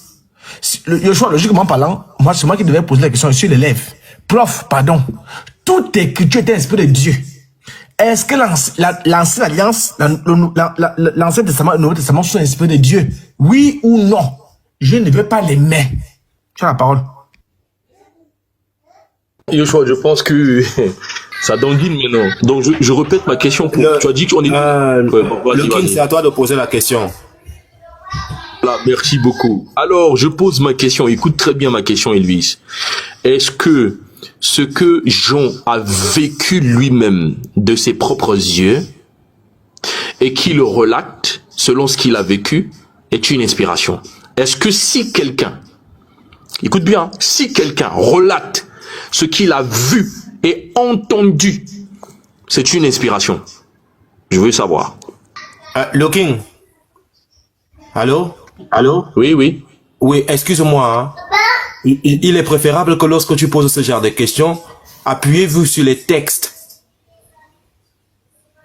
le choix logiquement parlant, moi, c'est moi qui devais poser la question, je suis l'élève. Prof, pardon. Toute écriture est inspirée de Dieu. Est-ce que l'ancienne alliance, l'ancien testament et le nouveau testament sont inspirés de Dieu? Oui ou non? Je ne veux pas les mais. Tu as la parole. Yoshua, je pense que ça danguine maintenant. Donc je répète ma question. Tu as dit qu'on est... Lequin, c'est à toi de poser la question. Voilà, merci beaucoup. Alors, je pose ma question. Écoute très bien ma question, Elvis. Est-ce que ce que Jean a vécu lui-même de ses propres yeux et qu'il le relate selon ce qu'il a vécu est une inspiration? Est-ce que si quelqu'un Écoute bien, si quelqu'un relate ce qu'il a vu et entendu, c'est une inspiration. Je veux savoir. Le King. Allô? Oui, oui. Oui, excuse-moi. Hein. Il est préférable que lorsque tu poses ce genre de questions, appuyez-vous sur les textes.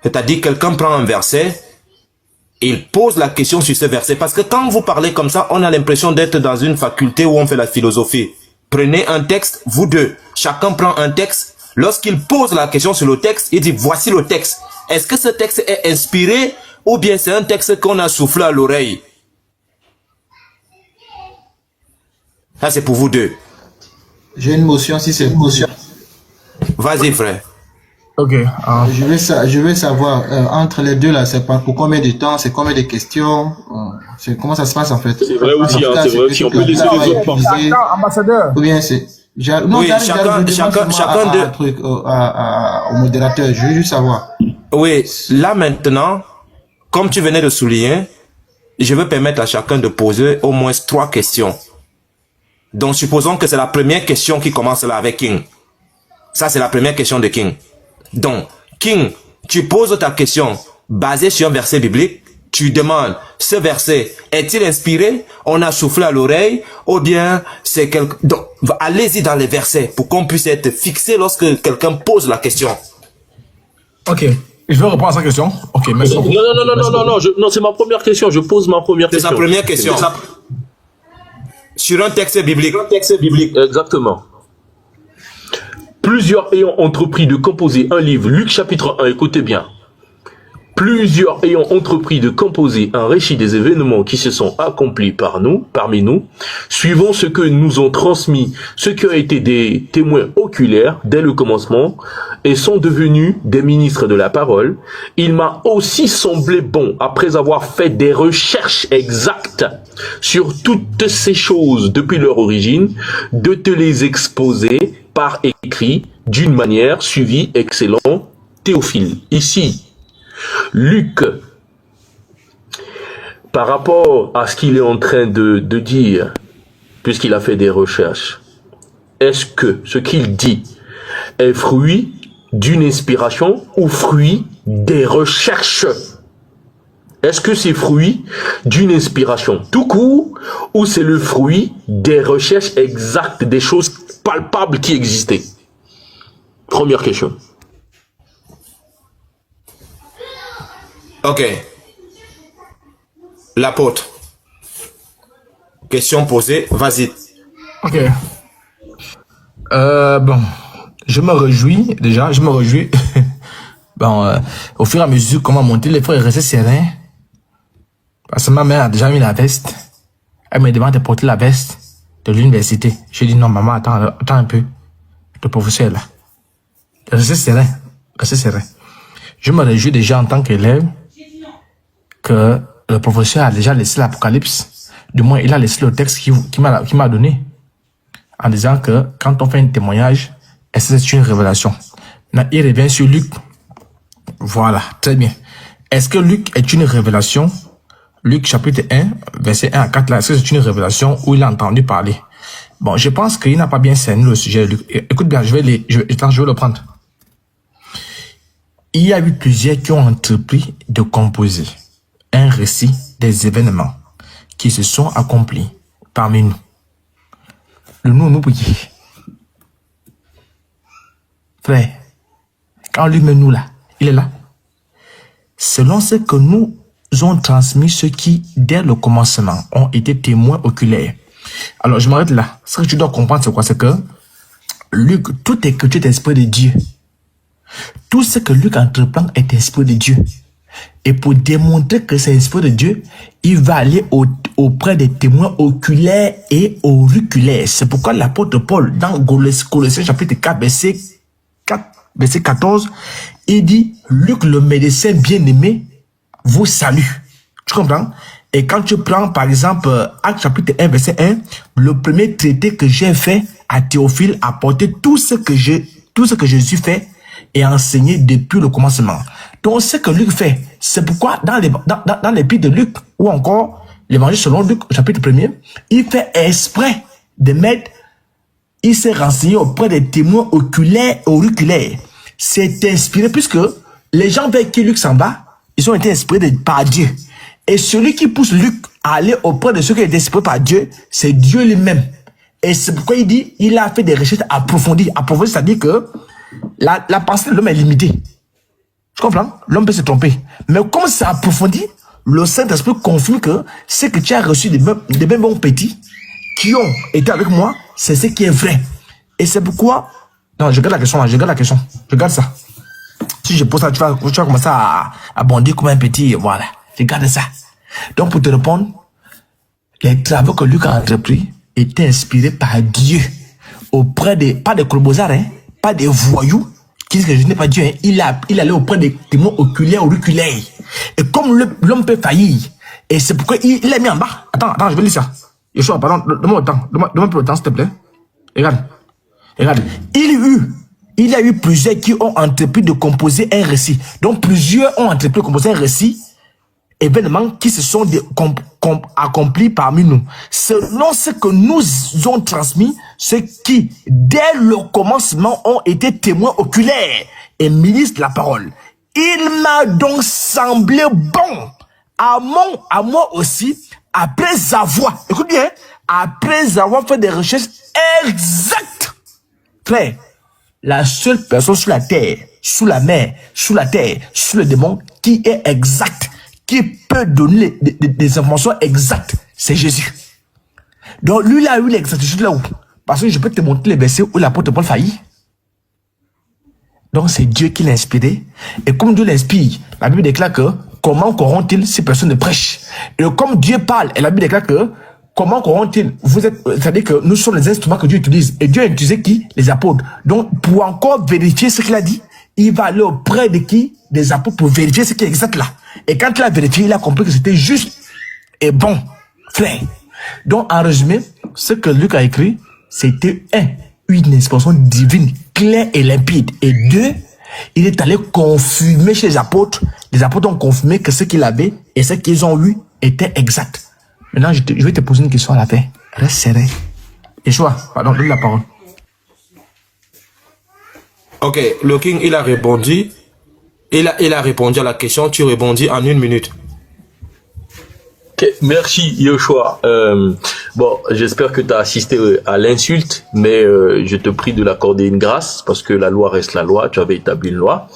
C'est-à-dire, quelqu'un prend un verset, il pose la question sur ce verset. Parce que quand vous parlez comme ça, on a l'impression d'être dans une faculté où on fait la philosophie. Prenez un texte, vous deux. Chacun prend un texte. Lorsqu'il pose la question sur le texte, il dit, voici le texte. Est-ce que ce texte est inspiré ou bien c'est un texte qu'on a soufflé à l'oreille? Ça, c'est pour vous deux. J'ai une motion, si c'est une motion. Vas-y, frère. Ok. Je veux savoir, entre les deux là, c'est pas pour combien de temps, c'est combien de questions, comment ça se passe en fait? C'est vrai aussi, c'est vrai aussi, on peut laisser les autres parler. Ambassadeur. Ou bien c'est... Non, oui, chacun de... un truc au modérateur, je veux juste savoir. Oui, là maintenant, comme tu venais de souligner, je veux permettre à chacun de poser au moins 3 questions. Donc, supposons que c'est la première question qui commence là avec King. Ça, c'est la première question de King. Donc, King, tu poses ta question basée sur un verset biblique. Tu demandes, ce verset est-il inspiré? On a soufflé à l'oreille? Ou bien c'est quelque... Donc, allez-y dans les versets pour qu'on puisse être fixé lorsque quelqu'un pose la question. Ok. Je vais répondre à sa question. Ok, merci. Non, c'est ma première question. Je pose ma première question. C'est sa première question. Sur un texte biblique. Exactement. Plusieurs ayant entrepris de composer un livre, Luc chapitre 1, écoutez bien. Plusieurs ayant entrepris de composer un récit des événements qui se sont accomplis parmi nous, suivant ce que nous ont transmis ceux qui ont été des témoins oculaires dès le commencement et sont devenus des ministres de la parole, il m'a aussi semblé bon, après avoir fait des recherches exactes sur toutes ces choses depuis leur origine, de te les exposer par écrit d'une manière suivie, excellent Théophile. Ici, Luc, par rapport à ce qu'il est en train de dire, puisqu'il a fait des recherches, est-ce que ce qu'il dit est fruit d'une inspiration ou fruit des recherches? Est-ce que c'est fruit d'une inspiration tout court ou c'est le fruit des recherches exactes, des choses palpables qui existaient? Première question. Ok. L'apôtre. Question posée, vas-y. Ok. Bon, je me réjouis, bon, au fur et à mesure qu'on va monter, les frères restaient sereins. Parce que ma mère a déjà mis la veste. Elle me demande de porter la veste de l'université. Je dis non, maman, attends un peu. Le professeur là. Restez serein. Je me réjouis déjà en tant qu'élève que le professeur a déjà laissé l'Apocalypse. Du moins, il a laissé le texte qui m'a donné. En disant que quand on fait un témoignage, c'est une révélation. Là, il revient sur Luc. Voilà, très bien. Est-ce que Luc est une révélation? Luc chapitre 1, verset 1 à 4, là, est-ce que c'est une révélation où il a entendu parler? Bon, je pense qu'il n'a pas bien cerné le sujet, Luc. Écoute bien, je vais le prendre. Il y a eu plusieurs qui ont entrepris de composer un récit des événements qui se sont accomplis parmi nous. Le nous briller. Frère, quand lui met nous là, il est là. Selon ce que nous ont transmis ceux qui, dès le commencement, ont été témoins oculaires. Alors, je m'arrête là. Ce que tu dois comprendre, c'est quoi? C'est que Luc, tout écriture est esprit de Dieu. Tout ce que Luc entreprend est esprit de Dieu. Et pour démontrer que c'est l'esprit de Dieu, il va aller auprès des témoins oculaires et auriculaires. C'est pourquoi l'apôtre Paul, dans Colossiens chapitre 4, verset 14, il dit, Luc, le médecin bien-aimé, vous salue. Tu comprends? Et quand tu prends, par exemple, Actes chapitre 1, verset 1, le premier traité que j'ai fait à Théophile a porté tout ce que Jésus fait et enseigné depuis le commencement. Donc, ce que Luc fait, c'est pourquoi dans l'épître de Luc, ou encore l'évangile selon Luc, chapitre 1er, il fait exprès de maîtres, il s'est renseigné auprès des témoins oculaires et auriculaires. C'est inspiré, puisque les gens vers qui Luc s'en va, ils ont été inspirés par Dieu. Et celui qui pousse Luc à aller auprès de ceux qui ont été inspirés par Dieu, c'est Dieu lui-même. Et c'est pourquoi il dit, il a fait des recherches approfondies. Approfondies, c'est-à-dire que la pensée de l'homme est limitée. Tu comprends? L'homme peut se tromper. Mais comme c'est approfondi, le Saint-Esprit confirme que ce que tu as reçu des mêmes bons petits qui ont été avec moi, c'est ce qui est vrai. Et c'est pourquoi... Non, je garde la question là, je garde la question. Je garde ça. Si je pose ça, tu vas commencer à bondir comme un petit, voilà. Je garde ça. Donc pour te répondre, les travaux que Luc a entrepris étaient inspirés par Dieu. Auprès des, pas des colbosards, hein, pas des voyous, qui disent que je n'ai pas Dieu, hein. Il allait auprès des témoins oculaires, auriculaires. Et comme l'homme peut faillir, et c'est pourquoi il l'a mis en bas. Attends, je vais lire ça. Yeshua, pardon, donne-moi le temps. Donne-moi un peu le temps, s'il te plaît. Regarde. Il y a eu plusieurs qui ont entrepris de composer un récit. Donc, plusieurs ont entrepris de composer un récit, événements qui se sont accomplis parmi nous. Selon ce que nous ont transmis, ceux qui, dès le commencement, ont été témoins oculaires et ministres de la parole. Il m'a donc semblé bon, à moi aussi, après avoir, écoute bien, après avoir fait des recherches exactes. Frère, la seule personne sur la terre, sous la mer, sous la terre, sous le démon, qui est exact, qui peut donner des informations exactes, c'est Jésus. Donc lui, il a eu l'exactitude là où? Parce que je peux te montrer les versets où l'apôtre Paul faillit. Donc c'est Dieu qui l'a inspiré. Et comme Dieu l'inspire, la Bible déclare que comment corrompt-il si personne ne prêche? Et comme Dieu parle, et la Bible déclare que comment corrompt-il? C'est-à-dire que nous sommes les instruments que Dieu utilise. Et Dieu a utilisé qui? Les apôtres. Donc pour encore vérifier ce qu'il a dit, il va aller auprès de qui? Des apôtres pour vérifier ce qui est exact là. Et quand il a vérifié, il a compris que c'était juste et bon, frère. Donc en résumé, ce que Luc a écrit, c'était une inspiration divine, claire et limpide. Et deux, il est allé confirmer chez les apôtres. Les apôtres ont confirmé que ce qu'il avait et ce qu'ils ont eu était exact. Maintenant, je vais te poser une question à la fin. Reste serré. Yeshua, pardon, donne la parole. Ok, le King, il a répondu. Il a répondu à la question, tu répondis en 1 minute. Okay, merci Yoshua. Bon, j'espère que tu as assisté à l'insulte, mais je te prie de l'accorder une grâce, parce que la loi reste la loi, tu avais établi une loi.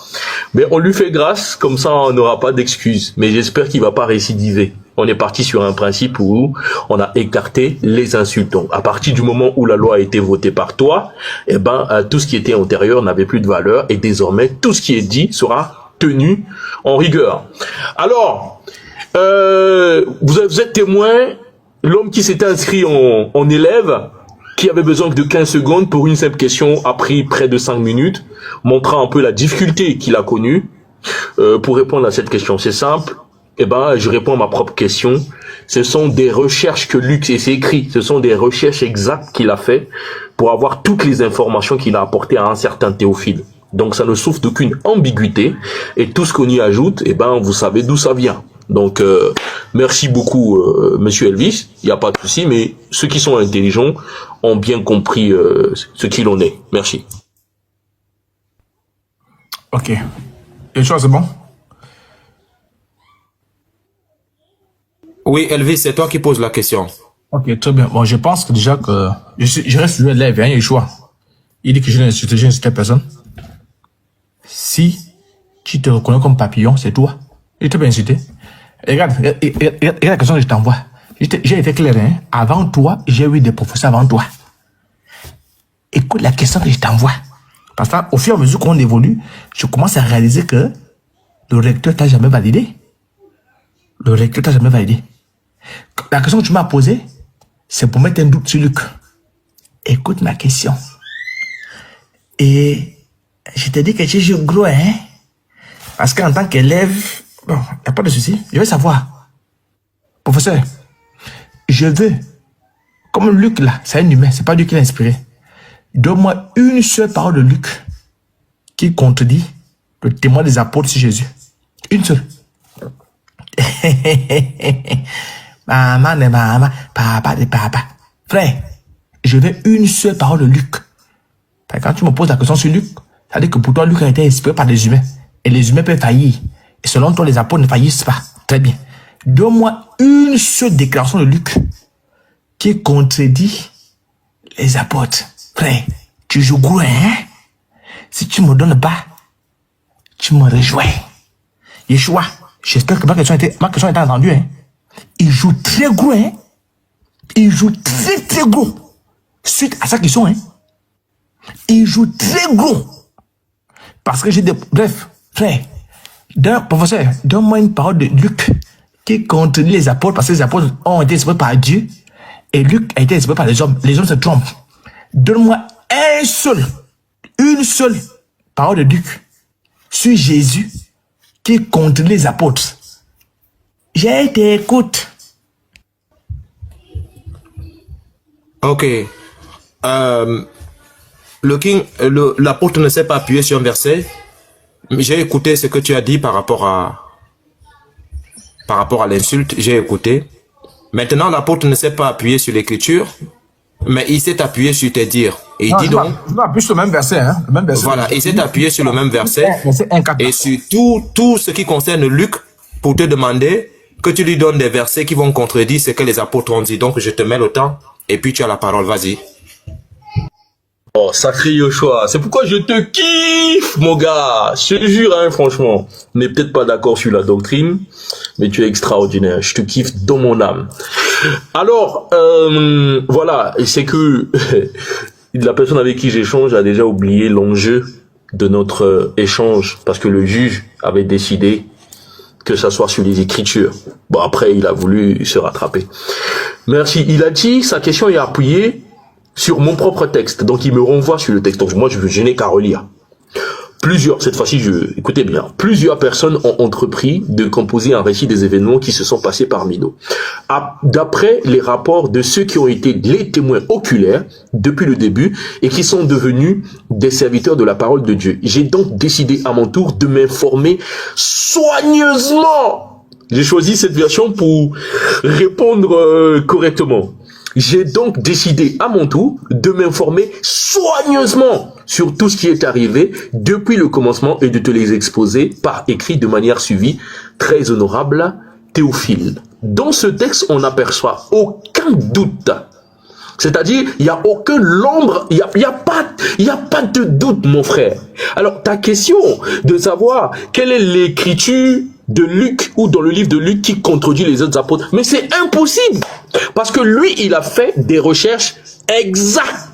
Mais on lui fait grâce, comme ça on n'aura pas d'excuses. Mais j'espère qu'il va pas récidiver. On est parti sur un principe où on a écarté les insultes. Donc, à partir du moment où la loi a été votée par toi, eh ben, tout ce qui était antérieur n'avait plus de valeur, et désormais, tout ce qui est dit sera tenu en rigueur. Alors, vous êtes témoin, l'homme qui s'était inscrit en élève, qui avait besoin de 15 secondes pour une simple question, a pris près de 5 minutes, montrant un peu la difficulté qu'il a connue. Pour répondre à cette question, c'est simple. Eh ben, je réponds à ma propre question. Ce sont des recherches que Luc, et c'est écrit, ce sont des recherches exactes qu'il a fait pour avoir toutes les informations qu'il a apportées à un certain Théophile. Donc, ça ne souffre d'aucune ambiguïté. Et tout ce qu'on y ajoute, eh ben, vous savez d'où ça vient. Donc, merci beaucoup, Monsieur Elvis. Il n'y a pas de souci, mais ceux qui sont intelligents ont bien compris ce qu'il en est. Merci. Ok. Les choses, c'est bon? Oui, Elvis, c'est toi qui poses la question. Ok, très bien. Bon, je pense que déjà que je reste sur l'élève, hein, Yeshua. Il dit que je n'ai insulté personne. Si tu te reconnais comme papillon, c'est toi. Il t'a bien insulté. Regarde la question que je t'envoie. J'ai été clair, hein. Avant toi, j'ai eu des professeurs avant toi. Écoute la question que je t'envoie. Parce qu'au fur et à mesure qu'on évolue, je commence à réaliser que le recteur t'a jamais validé. Le recteur t'a jamais validé. La question que tu m'as posée, c'est pour mettre un doute sur Luc. Écoute ma question. Et je te dis que tu joues gros, hein. Parce qu'en tant qu'élève, bon, il n'y a pas de souci. Je veux savoir. Professeur, je veux, comme Luc là, c'est un humain, c'est pas Dieu qui l'a inspiré. Donne-moi une seule parole de Luc qui contredit le témoin des apôtres sur Jésus. Une seule. Maman de maman, papa de papa. Frère, je vais une seule parole de Luc. Quand tu me poses la question sur Luc, ça veut dire que pour toi, Luc a été inspiré par des humains. Et les humains peuvent faillir. Et selon toi, les apôtres ne faillissent pas. Très bien. Donne-moi une seule déclaration de Luc qui contredit les apôtres. Frère, tu joues gros, hein? Si tu me donnes pas, tu me rejoins. Yeshua, j'espère que ma question a été entendue, hein? Il joue très gros, hein? Il joue très très gros. Suite à sa question, hein? Il joue très gros. Parce que j'ai des... Bref, frère, professeur, donne-moi une parole de Luc qui contredit les apôtres, parce que les apôtres ont été inspirés par Dieu et Luc a été inspiré par les hommes. Les hommes se trompent. Donne-moi une seule parole de Luc sur Jésus qui contredit les apôtres. J'ai t'écoute. Ok. L'apôtre ne s'est pas appuyé sur un verset. J'ai écouté ce que tu as dit par rapport à l'insulte. J'ai écouté. Maintenant, l'apôtre ne s'est pas appuyé sur l'écriture, mais il s'est appuyé sur tes dires. Et il dit donc... Il appuie sur le même verset. Hein? Le même verset. Voilà, il s'est appuyé sur le même verset. Et sur tout ce qui concerne Luc, pour te demander que tu lui donnes des versets qui vont contredire ce que les apôtres ont dit. Donc, je te mets le temps et puis tu as la parole. Vas-y. Oh, sacré Yoshua, c'est pourquoi je te kiffe, mon gars. Je te jure, hein, franchement. On n'est peut-être pas d'accord sur la doctrine, mais tu es extraordinaire. Je te kiffe dans mon âme. Alors, voilà, c'est que la personne avec qui j'échange a déjà oublié l'enjeu de notre échange, parce que le juge avait décidé que ça soit sur les Écritures. Bon, après, il a voulu se rattraper. Merci. Il a dit, sa question est appuyée sur mon propre texte. Donc, il me renvoie sur le texte. Donc, moi, je n'ai qu'à relire. Cette fois-ci, écoutez bien, plusieurs personnes ont entrepris de composer un récit des événements qui se sont passés parmi nous. D'après les rapports de ceux qui ont été les témoins oculaires depuis le début et qui sont devenus des serviteurs de la parole de Dieu, j'ai donc décidé à mon tour de m'informer soigneusement. J'ai choisi cette version pour répondre correctement. J'ai donc décidé à mon tour de m'informer soigneusement sur tout ce qui est arrivé depuis le commencement et de te les exposer par écrit de manière suivie. Très honorable Théophile. Dans ce texte, on n'aperçoit aucun doute. C'est-à-dire, il n'y a aucun l'ombre, il n'y a pas de doute, mon frère. Alors, ta question de savoir quelle est l'écriture de Luc ou dans le livre de Luc qui contredit les autres apôtres, mais c'est impossible. Parce que lui, il a fait des recherches exactes.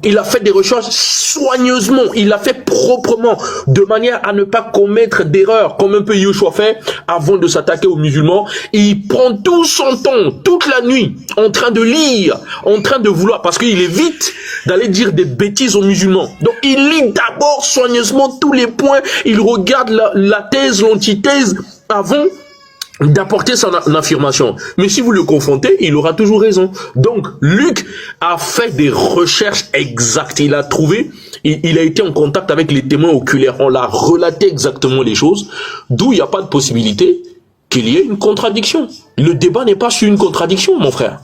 Il a fait des recherches soigneusement. Il l'a fait proprement, de manière à ne pas commettre d'erreurs, comme un peu Yoshua fait avant de s'attaquer aux musulmans. Il prend tout son temps, toute la nuit, en train de lire, en train de vouloir, parce qu'il évite d'aller dire des bêtises aux musulmans. Donc, il lit d'abord soigneusement tous les points. Il regarde la thèse, l'antithèse avant d'apporter son affirmation. Mais si vous le confrontez, il aura toujours raison. Donc, Luc a fait des recherches exactes. Il a trouvé, il a été en contact avec les témoins oculaires. On l'a relaté exactement les choses, d'où il n'y a pas de possibilité qu'il y ait une contradiction. Le débat n'est pas sur une contradiction, mon frère.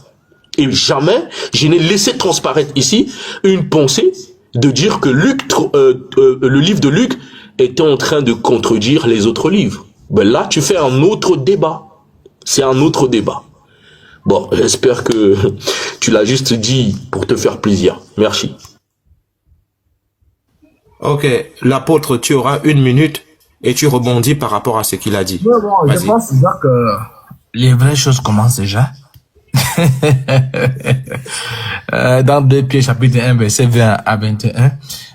Et jamais je n'ai laissé transparaître ici une pensée de dire que le livre de Luc était en train de contredire les autres livres. Ben là, tu fais un autre débat. C'est un autre débat. Bon, j'espère que tu l'as juste dit pour te faire plaisir. Merci. Ok, l'apôtre, tu auras 1 minute et tu rebondis par rapport à ce qu'il a dit. Bon, je pense déjà que les vraies choses commencent déjà. Dans 2 Pierre chapitre 1, verset 20 à 21,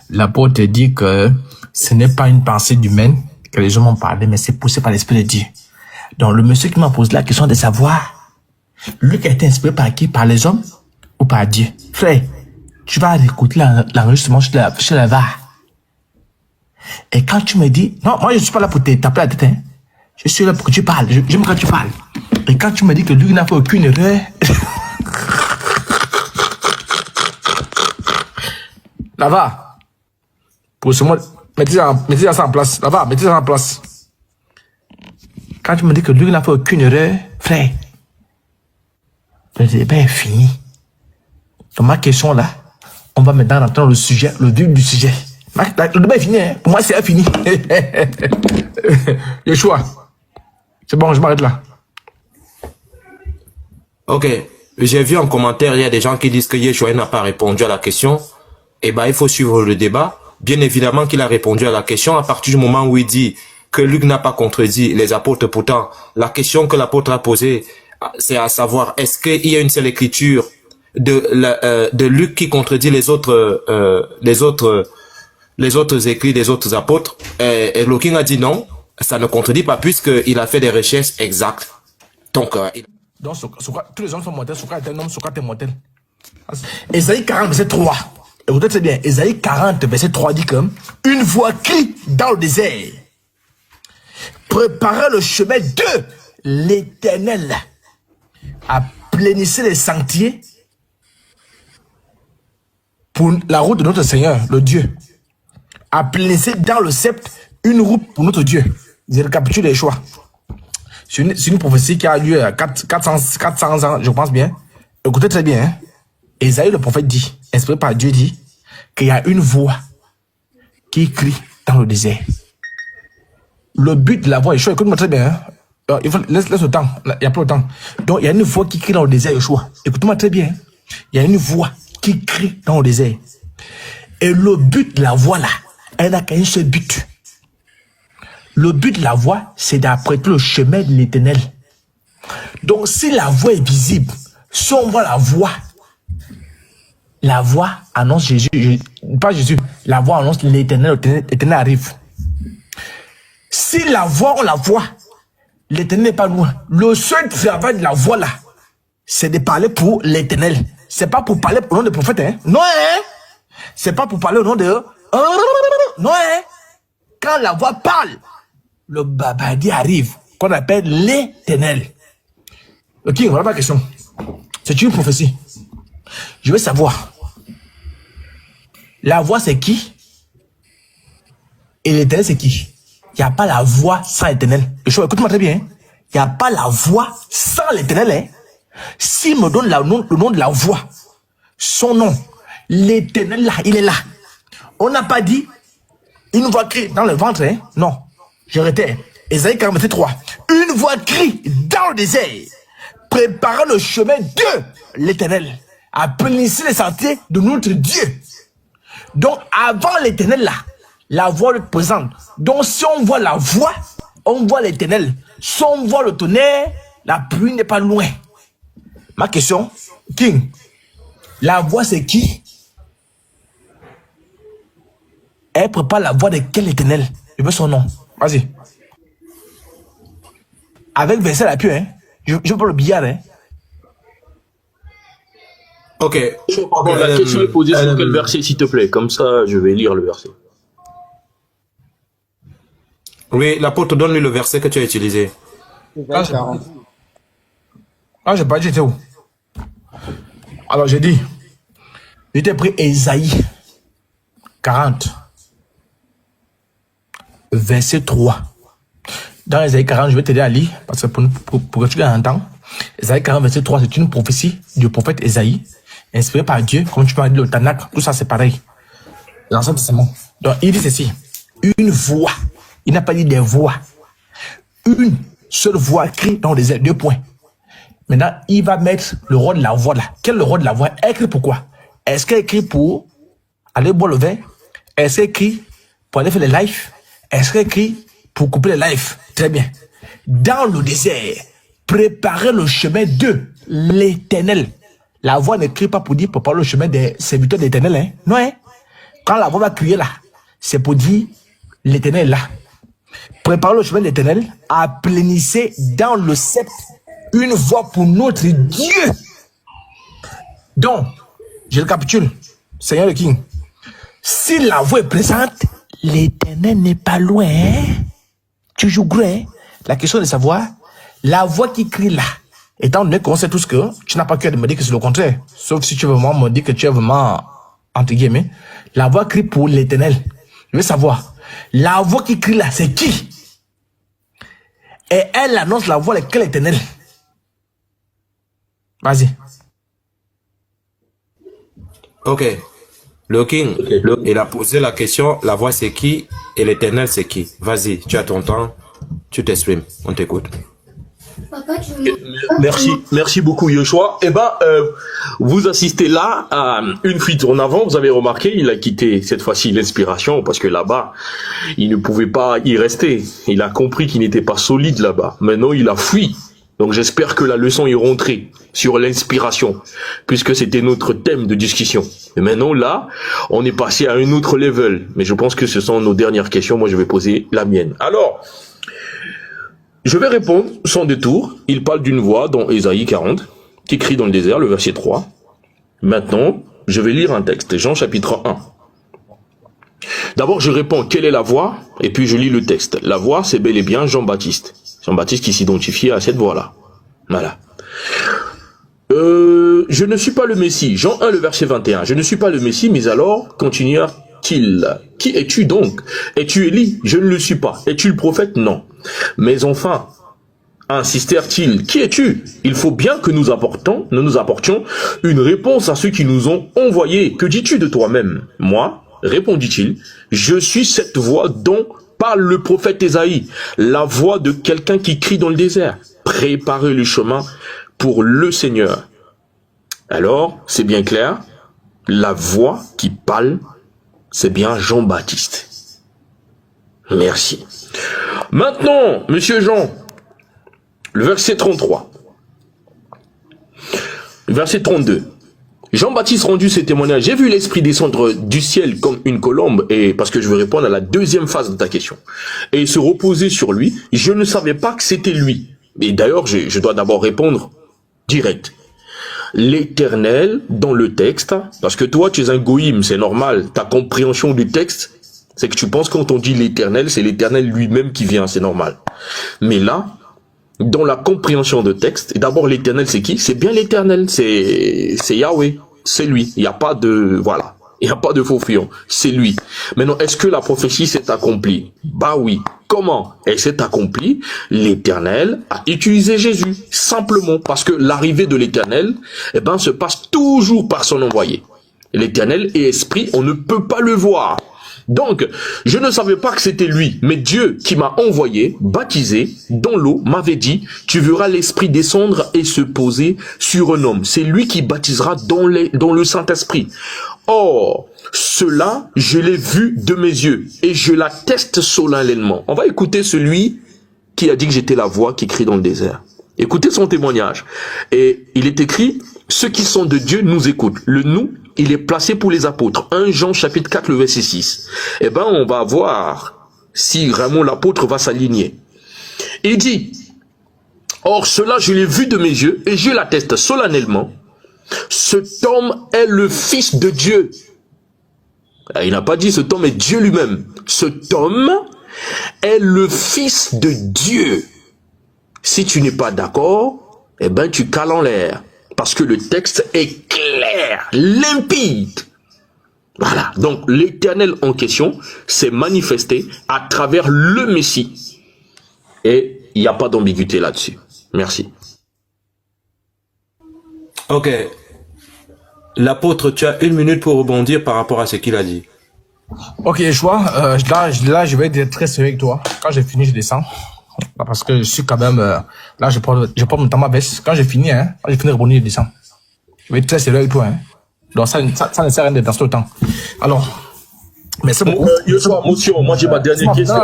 l'apôtre dit que ce n'est pas une pensée humaine que les hommes ont parlé, mais c'est poussé par l'Esprit de Dieu. Donc, le monsieur qui m'a posé la question de savoir, Luc a été inspiré par qui? Par les hommes ou par Dieu? Frère, tu vas écouter l'enregistrement chez la VAR. Et quand tu me dis, non, moi je ne suis pas là pour te taper la tête, hein. Je suis là pour que tu parles. J'aime quand tu parles. Et quand tu me dis que Luc n'a fait aucune erreur, là va. Pour ce moment, mettez ça en place. Là-bas, mettez ça en place. Quand tu me dis que Luc n'a fait aucune erreur, frère, le débat est fini. Donc ma question là, on va maintenant rentrer dans le sujet, le vif du sujet. Le débat est fini, hein? Pour moi c'est fini. Yeshua, c'est bon, je m'arrête là. Ok, j'ai vu en commentaire, il y a des gens qui disent que Yeshua n'a pas répondu à la question. Eh ben, il faut suivre le débat. Bien évidemment qu'il a répondu à la question à partir du moment où il dit que Luc n'a pas contredit les apôtres. Pourtant, la question que l'apôtre a posée, c'est à savoir, est-ce qu'il y a une seule écriture de Luc qui contredit les autres écrits des autres apôtres? Et le King a dit non, ça ne contredit pas puisqu'il a fait des recherches exactes. Donc, tous les hommes sont mortels, Socrate est un homme, Socrate est mortel. Ésaïe 40, verset 3. Écoutez très bien, Ésaïe 40, verset 3 dit comme une voix crie dans le désert. Préparez le chemin de l'Éternel. Aplanissez les sentiers pour la route de notre Seigneur, le Dieu. Aplanissez dans le sceptre une route pour notre Dieu. Je récapitule les choix. C'est une prophétie qui a lieu à 400 ans, je pense bien. Écoutez très bien. Hein? Ésaïe, le prophète, dit, inspiré par Dieu, dit qu'il y a une voix qui crie dans le désert. Le but de la voix, Yeshua, écoute-moi très bien. Hein? Laisse le temps, il n'y a pas le temps. Donc, il y a une voix qui crie dans le désert, Yeshua. Écoute-moi très bien. Il y a une voix qui crie dans le désert. Et le but de la voix, là, elle n'a qu'un seul but. Le but de la voix, c'est d'apprêter le chemin de l'Éternel. Donc, si la voix est visible, si on voit la voix annonce Jésus, pas Jésus, la voix annonce l'Éternel, l'Éternel arrive. Si la voix, on la voit, l'Éternel n'est pas loin. Le seul travail de la voix là, c'est de parler pour l'Éternel. C'est pas pour parler au nom des prophètes, hein? Non, hein? C'est pas pour parler au nom de... Non, hein? Quand la voix parle, le babadi arrive, qu'on appelle l'Éternel. Ok, voilà ma question. C'est une prophétie. Je veux savoir, la voix c'est qui? Et l'Éternel c'est qui? Il n'y a pas la voix sans l'Éternel. Écoute-moi très bien. Il n'y a pas la voix sans l'Éternel. Hein? S'il me donne le nom de la voix, son nom, l'Éternel là, il est là. On n'a pas dit une voix crie dans le ventre. Hein? Non. Je répète. Ésaïe 43. Une voix crie dans le désert. Préparez le chemin de l'Éternel. Aplanissez les sentiers de notre Dieu. Donc, avant l'Éternel là, la voix le présente. Donc, si on voit la voix, on voit l'Éternel. Si on voit le tonnerre, la pluie n'est pas loin. Ma question, King, la voix c'est qui? Elle prépare la voix de quel Éternel? Je veux son nom. Vas-y. Avec verset à l'appui, hein. Je veux pas le billard, hein. Ok. La question est posée sur quel verset, s'il te plaît? Comme ça, je vais lire le verset. Oui, l'apôtre, donne-lui le verset que tu as utilisé. Ah, j'ai pas dit, j'étais où? Alors, j'ai dit, j'étais pris Ésaïe 40, verset 3. Dans Ésaïe 40, je vais t'aider à lire, parce que pour que tu gagnes un temps. Ésaïe 40, verset 3, c'est une prophétie du prophète Ésaïe, inspirée par Dieu, comme tu peux dire le Tanakh, tout ça c'est pareil. L'Ancien Testament. Donc, il dit ceci, une voix. Il n'a pas dit des voix. Une seule voix crie dans le désert, 2 points. Maintenant, il va mettre le rôle de la voix là. Quel est le rôle de la voix? Elle écrit pourquoi? Est-ce qu'elle écrit pour aller boire le vin? Est-ce qu'elle écrit pour aller faire les lives? Est-ce qu'elle écrit pour couper les lives? Très bien. Dans le désert, préparez le chemin de l'Éternel. La voix ne crie pas pour dire préparer le chemin des serviteurs de l'Éternel. Hein? Non, hein? Quand la voix va crier là, c'est pour dire l'Éternel est là. Préparez le chemin de l'Éternel, aplanissez dans le sceptre une voie pour notre Dieu. Donc, je récapitule, Seigneur le King. Si la voix est présente, l'Éternel n'est pas loin. Hein? Tu joues gros. Hein? La question est de savoir, la voix qui crie là, étant donné qu'on sait tous que tu n'as pas cœur de me dire que c'est le contraire, sauf si tu veux vraiment me dire que tu es vraiment, entre guillemets, la voix crie pour l'Éternel. Je veux savoir, la voix qui crie là, c'est qui? Et elle annonce la voix de quel Éternel? Vas-y. Ok. Le King, il a posé la question, la voix c'est qui et l'éternel c'est qui? Vas-y, tu as ton temps, tu t'exprimes, on t'écoute. Merci beaucoup Yoshua. Eh ben, vous assistez là à une fuite en avant. Vous avez remarqué, il a quitté cette fois-ci l'inspiration parce que là-bas, il ne pouvait pas y rester. Il a compris qu'il n'était pas solide là-bas. Maintenant, il a fui. Donc j'espère que la leçon est rentrée sur l'inspiration, puisque c'était notre thème de discussion. Et maintenant là, on est passé à un autre level. Mais je pense que ce sont nos dernières questions. Moi, je vais poser la mienne. Alors, je vais répondre sans détour. Il parle d'une voix dans Ésaïe 40, qui crie dans le désert, le verset 3. Maintenant, je vais lire un texte, Jean chapitre 1. D'abord, je réponds quelle est la voix, et puis je lis le texte. La voix, c'est bel et bien Jean-Baptiste. Jean-Baptiste qui s'identifiait à cette voix-là. Voilà. Je ne suis pas le Messie. Jean 1, le verset 21. Je ne suis pas le Messie, mais alors, continua-t-il. Qui es-tu donc? Es-tu Élie? Je ne le suis pas. Es-tu le prophète? Non. Mais enfin, insistèrent-ils, qui es-tu? Il faut bien que nous nous apportions une réponse à ceux qui nous ont envoyés. Que dis-tu de toi-même? Moi, répondit-il, je suis cette voix dont parle le prophète Ésaïe, la voix de quelqu'un qui crie dans le désert. Préparez le chemin pour le Seigneur. Alors, c'est bien clair, la voix qui parle, c'est bien Jean-Baptiste. Merci. Maintenant, monsieur Jean, le verset 33. Le verset 32. Jean-Baptiste rendu ses témoignages. J'ai vu l'Esprit descendre du ciel comme une colombe, et parce que je veux répondre à la deuxième phase de ta question, et se reposer sur lui. Je ne savais pas que c'était lui. Et d'ailleurs, je dois d'abord répondre direct. L'Éternel, dans le texte, parce que toi, tu es un goïm, c'est normal, ta compréhension du texte, c'est que tu penses quand on dit l'Éternel, c'est l'Éternel lui-même qui vient, c'est normal. Mais là, dans la compréhension de texte, et d'abord l'Éternel c'est qui? C'est bien l'Éternel, c'est Yahweh, c'est lui. Il n'y a pas de, voilà, il n'y a pas de faux fuyant, c'est lui. Maintenant, est-ce que la prophétie s'est accomplie? Bah oui. Comment elle s'est accomplie? L'Éternel a utilisé Jésus, simplement, parce que l'arrivée de l'Éternel, eh ben, se passe toujours par son envoyé. L'Éternel est esprit, on ne peut pas le voir. Donc, je ne savais pas que c'était lui, mais Dieu qui m'a envoyé, baptisé, dans l'eau, m'avait dit, tu verras l'Esprit descendre et se poser sur un homme. C'est lui qui baptisera dans le Saint-Esprit. Or, cela, je l'ai vu de mes yeux, et je l'atteste solennellement. On va écouter celui qui a dit que j'étais la voix qui crie dans le désert. Écoutez son témoignage. Et il est écrit, ceux qui sont de Dieu nous écoutent. Le nous, il est placé pour les apôtres. 1 Jean chapitre 4, le verset 6. Eh ben, on va voir si vraiment l'apôtre va s'aligner. Il dit, or cela je l'ai vu de mes yeux et je l'atteste solennellement. Cet homme est le Fils de Dieu. Il n'a pas dit cet homme est Dieu lui-même. Cet homme est le Fils de Dieu. Si tu n'es pas d'accord, eh ben tu cales en l'air. Parce que le texte est clair, limpide. Voilà. Donc, l'Éternel en question s'est manifesté à travers le Messie. Et il n'y a pas d'ambiguïté là-dessus. Merci. Ok. L'apôtre, tu as 1 minute pour rebondir par rapport à ce qu'il a dit. Ok, Joshua, là, je vais être très sérieux avec toi. Quand j'ai fini, je descends. Parce que je suis quand même, là, je prends mon temps ma veste. Quand j'ai fini de rebondir, je descends. Je vais être très sérieux avec toi, hein. Donc, ça ne sert à rien d'être dans ce temps. Alors, merci beaucoup. Yoshua, motion. Moi, j'ai ma dernière question.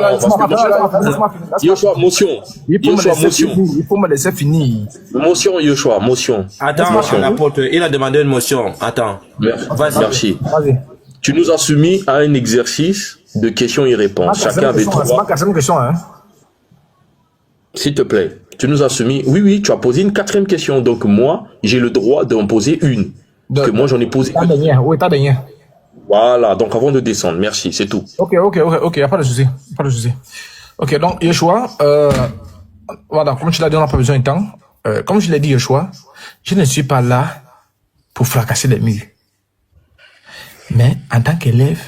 Yoshua, motion. Il faut me laisser finir. Motion, Yoshua, motion. Attends, l'apôtre, il a demandé une motion. Attends. Merci. Tu nous as soumis à un exercice de questions et réponses. Chacun avait 3. C'est ma quatrième question, hein. S'il te plaît, tu nous as soumis. Oui, tu as posé une 4e question. Donc moi, j'ai le droit d'en poser une. Que moi, j'en ai posé une. Oui, t'as gagné. Voilà, donc avant de descendre, merci, c'est tout. Ok, y a pas de souci. Ok, donc Yoshua, voilà, comme tu l'as dit, on n'a pas besoin de temps. Comme je l'ai dit, Yoshua, je ne suis pas là pour fracasser les murs. Mais en tant qu'élève,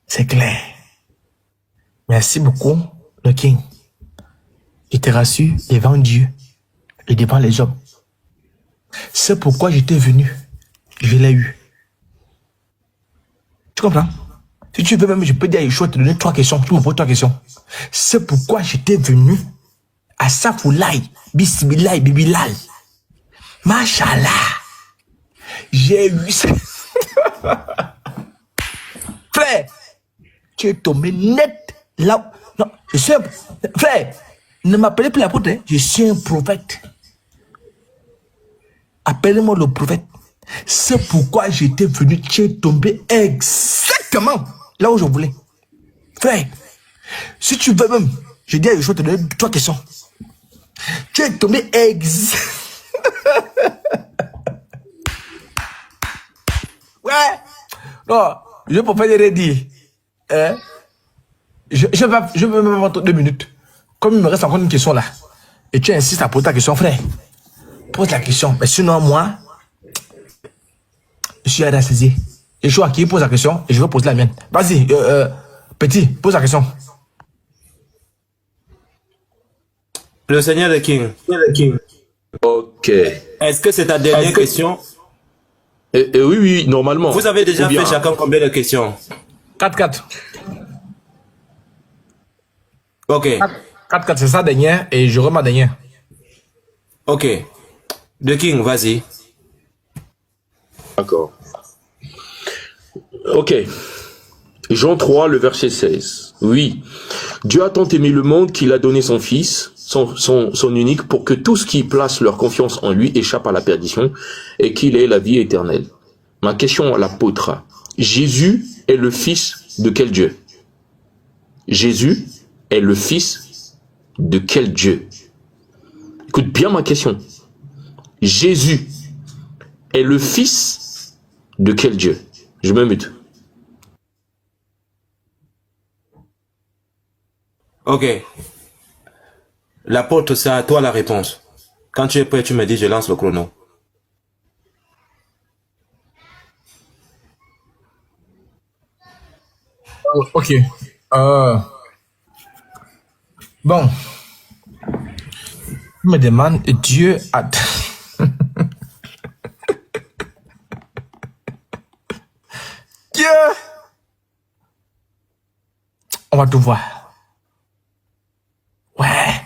c'est clair. Merci beaucoup, le King. Il te rassure devant Dieu et devant les hommes. C'est pourquoi j'étais venu. Je l'ai eu. Tu comprends? Si tu veux même, je peux dire à Yeshua te donner 3 questions. Tu me poses 3 questions. C'est pourquoi j'étais venu à Safoulaï, Bismillah, Bibilal. Machallah. J'ai eu ça. Frère, tu es tombé net là. Non, je suis un... Frère, ne m'appelez plus l'apôtre, hein? Je suis un prophète. Appelez-moi le prophète. C'est pourquoi j'étais venu. Tu es tombé exactement là où je voulais. Frère, si tu veux même, je dis à Yeshua te donner 3 questions. Tu es tombé Ouais. Non, je peux pas dire dire. Hein? Je vais même avoir 2 minutes. Comme il me reste encore une question là. Et tu insistes à poser ta question, frère. Pose la question. Mais sinon, moi, je suis rassasié. Et je suis qui pose la question et je vais poser la mienne. Vas-y, petit, pose la question. Le Seigneur de King. Ok. Est-ce que c'est ta dernière question? Oui, normalement. Vous avez déjà fait chacun combien de questions? 4-4. Ok. 4-4, c'est ça dernière et j'aurai ma dernière. Ok. De King, vas-y. D'accord. Ok. Jean 3, le verset 16. Oui. Dieu a tant aimé le monde qu'il a donné son Fils, son unique, pour que tous qui placent leur confiance en lui échappent à la perdition et qu'il ait la vie éternelle. Ma question à l'apôtre. Jésus est le Fils de quel Dieu? Jésus est le Fils de quel Dieu? Écoute bien ma question. Jésus est le Fils de quel Dieu? Je me mute. Ok. L'apôtre, c'est à toi la réponse. Quand tu es prêt, tu me dis, je lance le chrono. Ok. Bon. Je me demande, Dieu a... Dieu! On va tout voir. Ouais.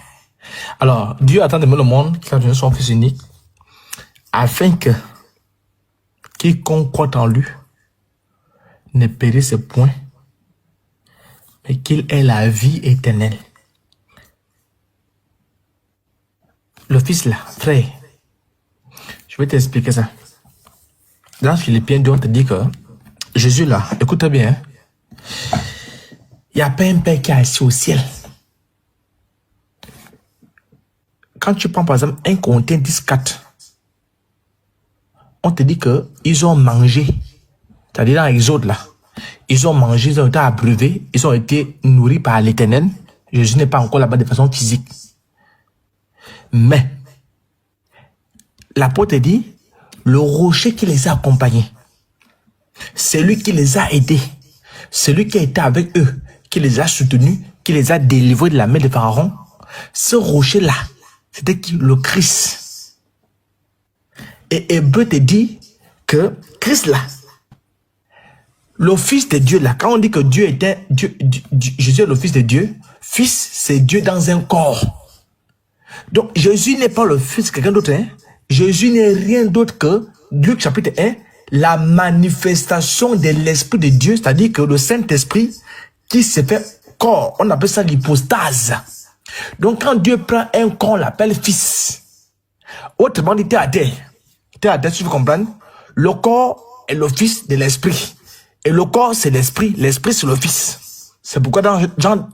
Alors, Dieu a tant aimé le monde qu'il a donné son Fils unique afin que quiconque croit en lui ne périsse point, mais qu'il ait la vie éternelle. Le Fils là, frère, je vais t'expliquer ça. Dans Philippiens 2, on te dit que Jésus là, écoute bien, il n'y a pas un Père qui est assis au ciel. Quand tu prends par exemple 1 Corinthiens 10:4, on te dit que ils ont mangé, c'est-à-dire dans l'Exode là, ils ont mangé, ils ont été abreuvés, ils ont été nourris par l'Éternel. Jésus n'est pas encore là-bas de façon physique. Mais, l'apôtre dit, le rocher qui les a accompagnés, celui qui les a aidés, celui qui a été avec eux, qui les a soutenus, qui les a délivrés de la main de Pharaon, ce rocher-là, c'était qui? Le Christ. Et Hébreu te dit que Christ là, le Fils de Dieu là, quand on dit que Dieu était Dieu, Jésus est le Fils de Dieu, Fils c'est Dieu dans un corps. Donc Jésus n'est pas le Fils de quelqu'un d'autre. Hein? Jésus n'est rien d'autre que Luc chapitre 1, la manifestation de l'Esprit de Dieu, c'est-à-dire que le Saint-Esprit qui se fait corps, on appelle ça l'hypostase. Donc quand Dieu prend un corps, on l'appelle Fils. Autrement dit, t'es à terre. T'es à terre, si tu veux comprendre. Le corps est le Fils de l'Esprit. Et le corps, c'est l'Esprit. L'Esprit, c'est le Fils. C'est pourquoi dans Jean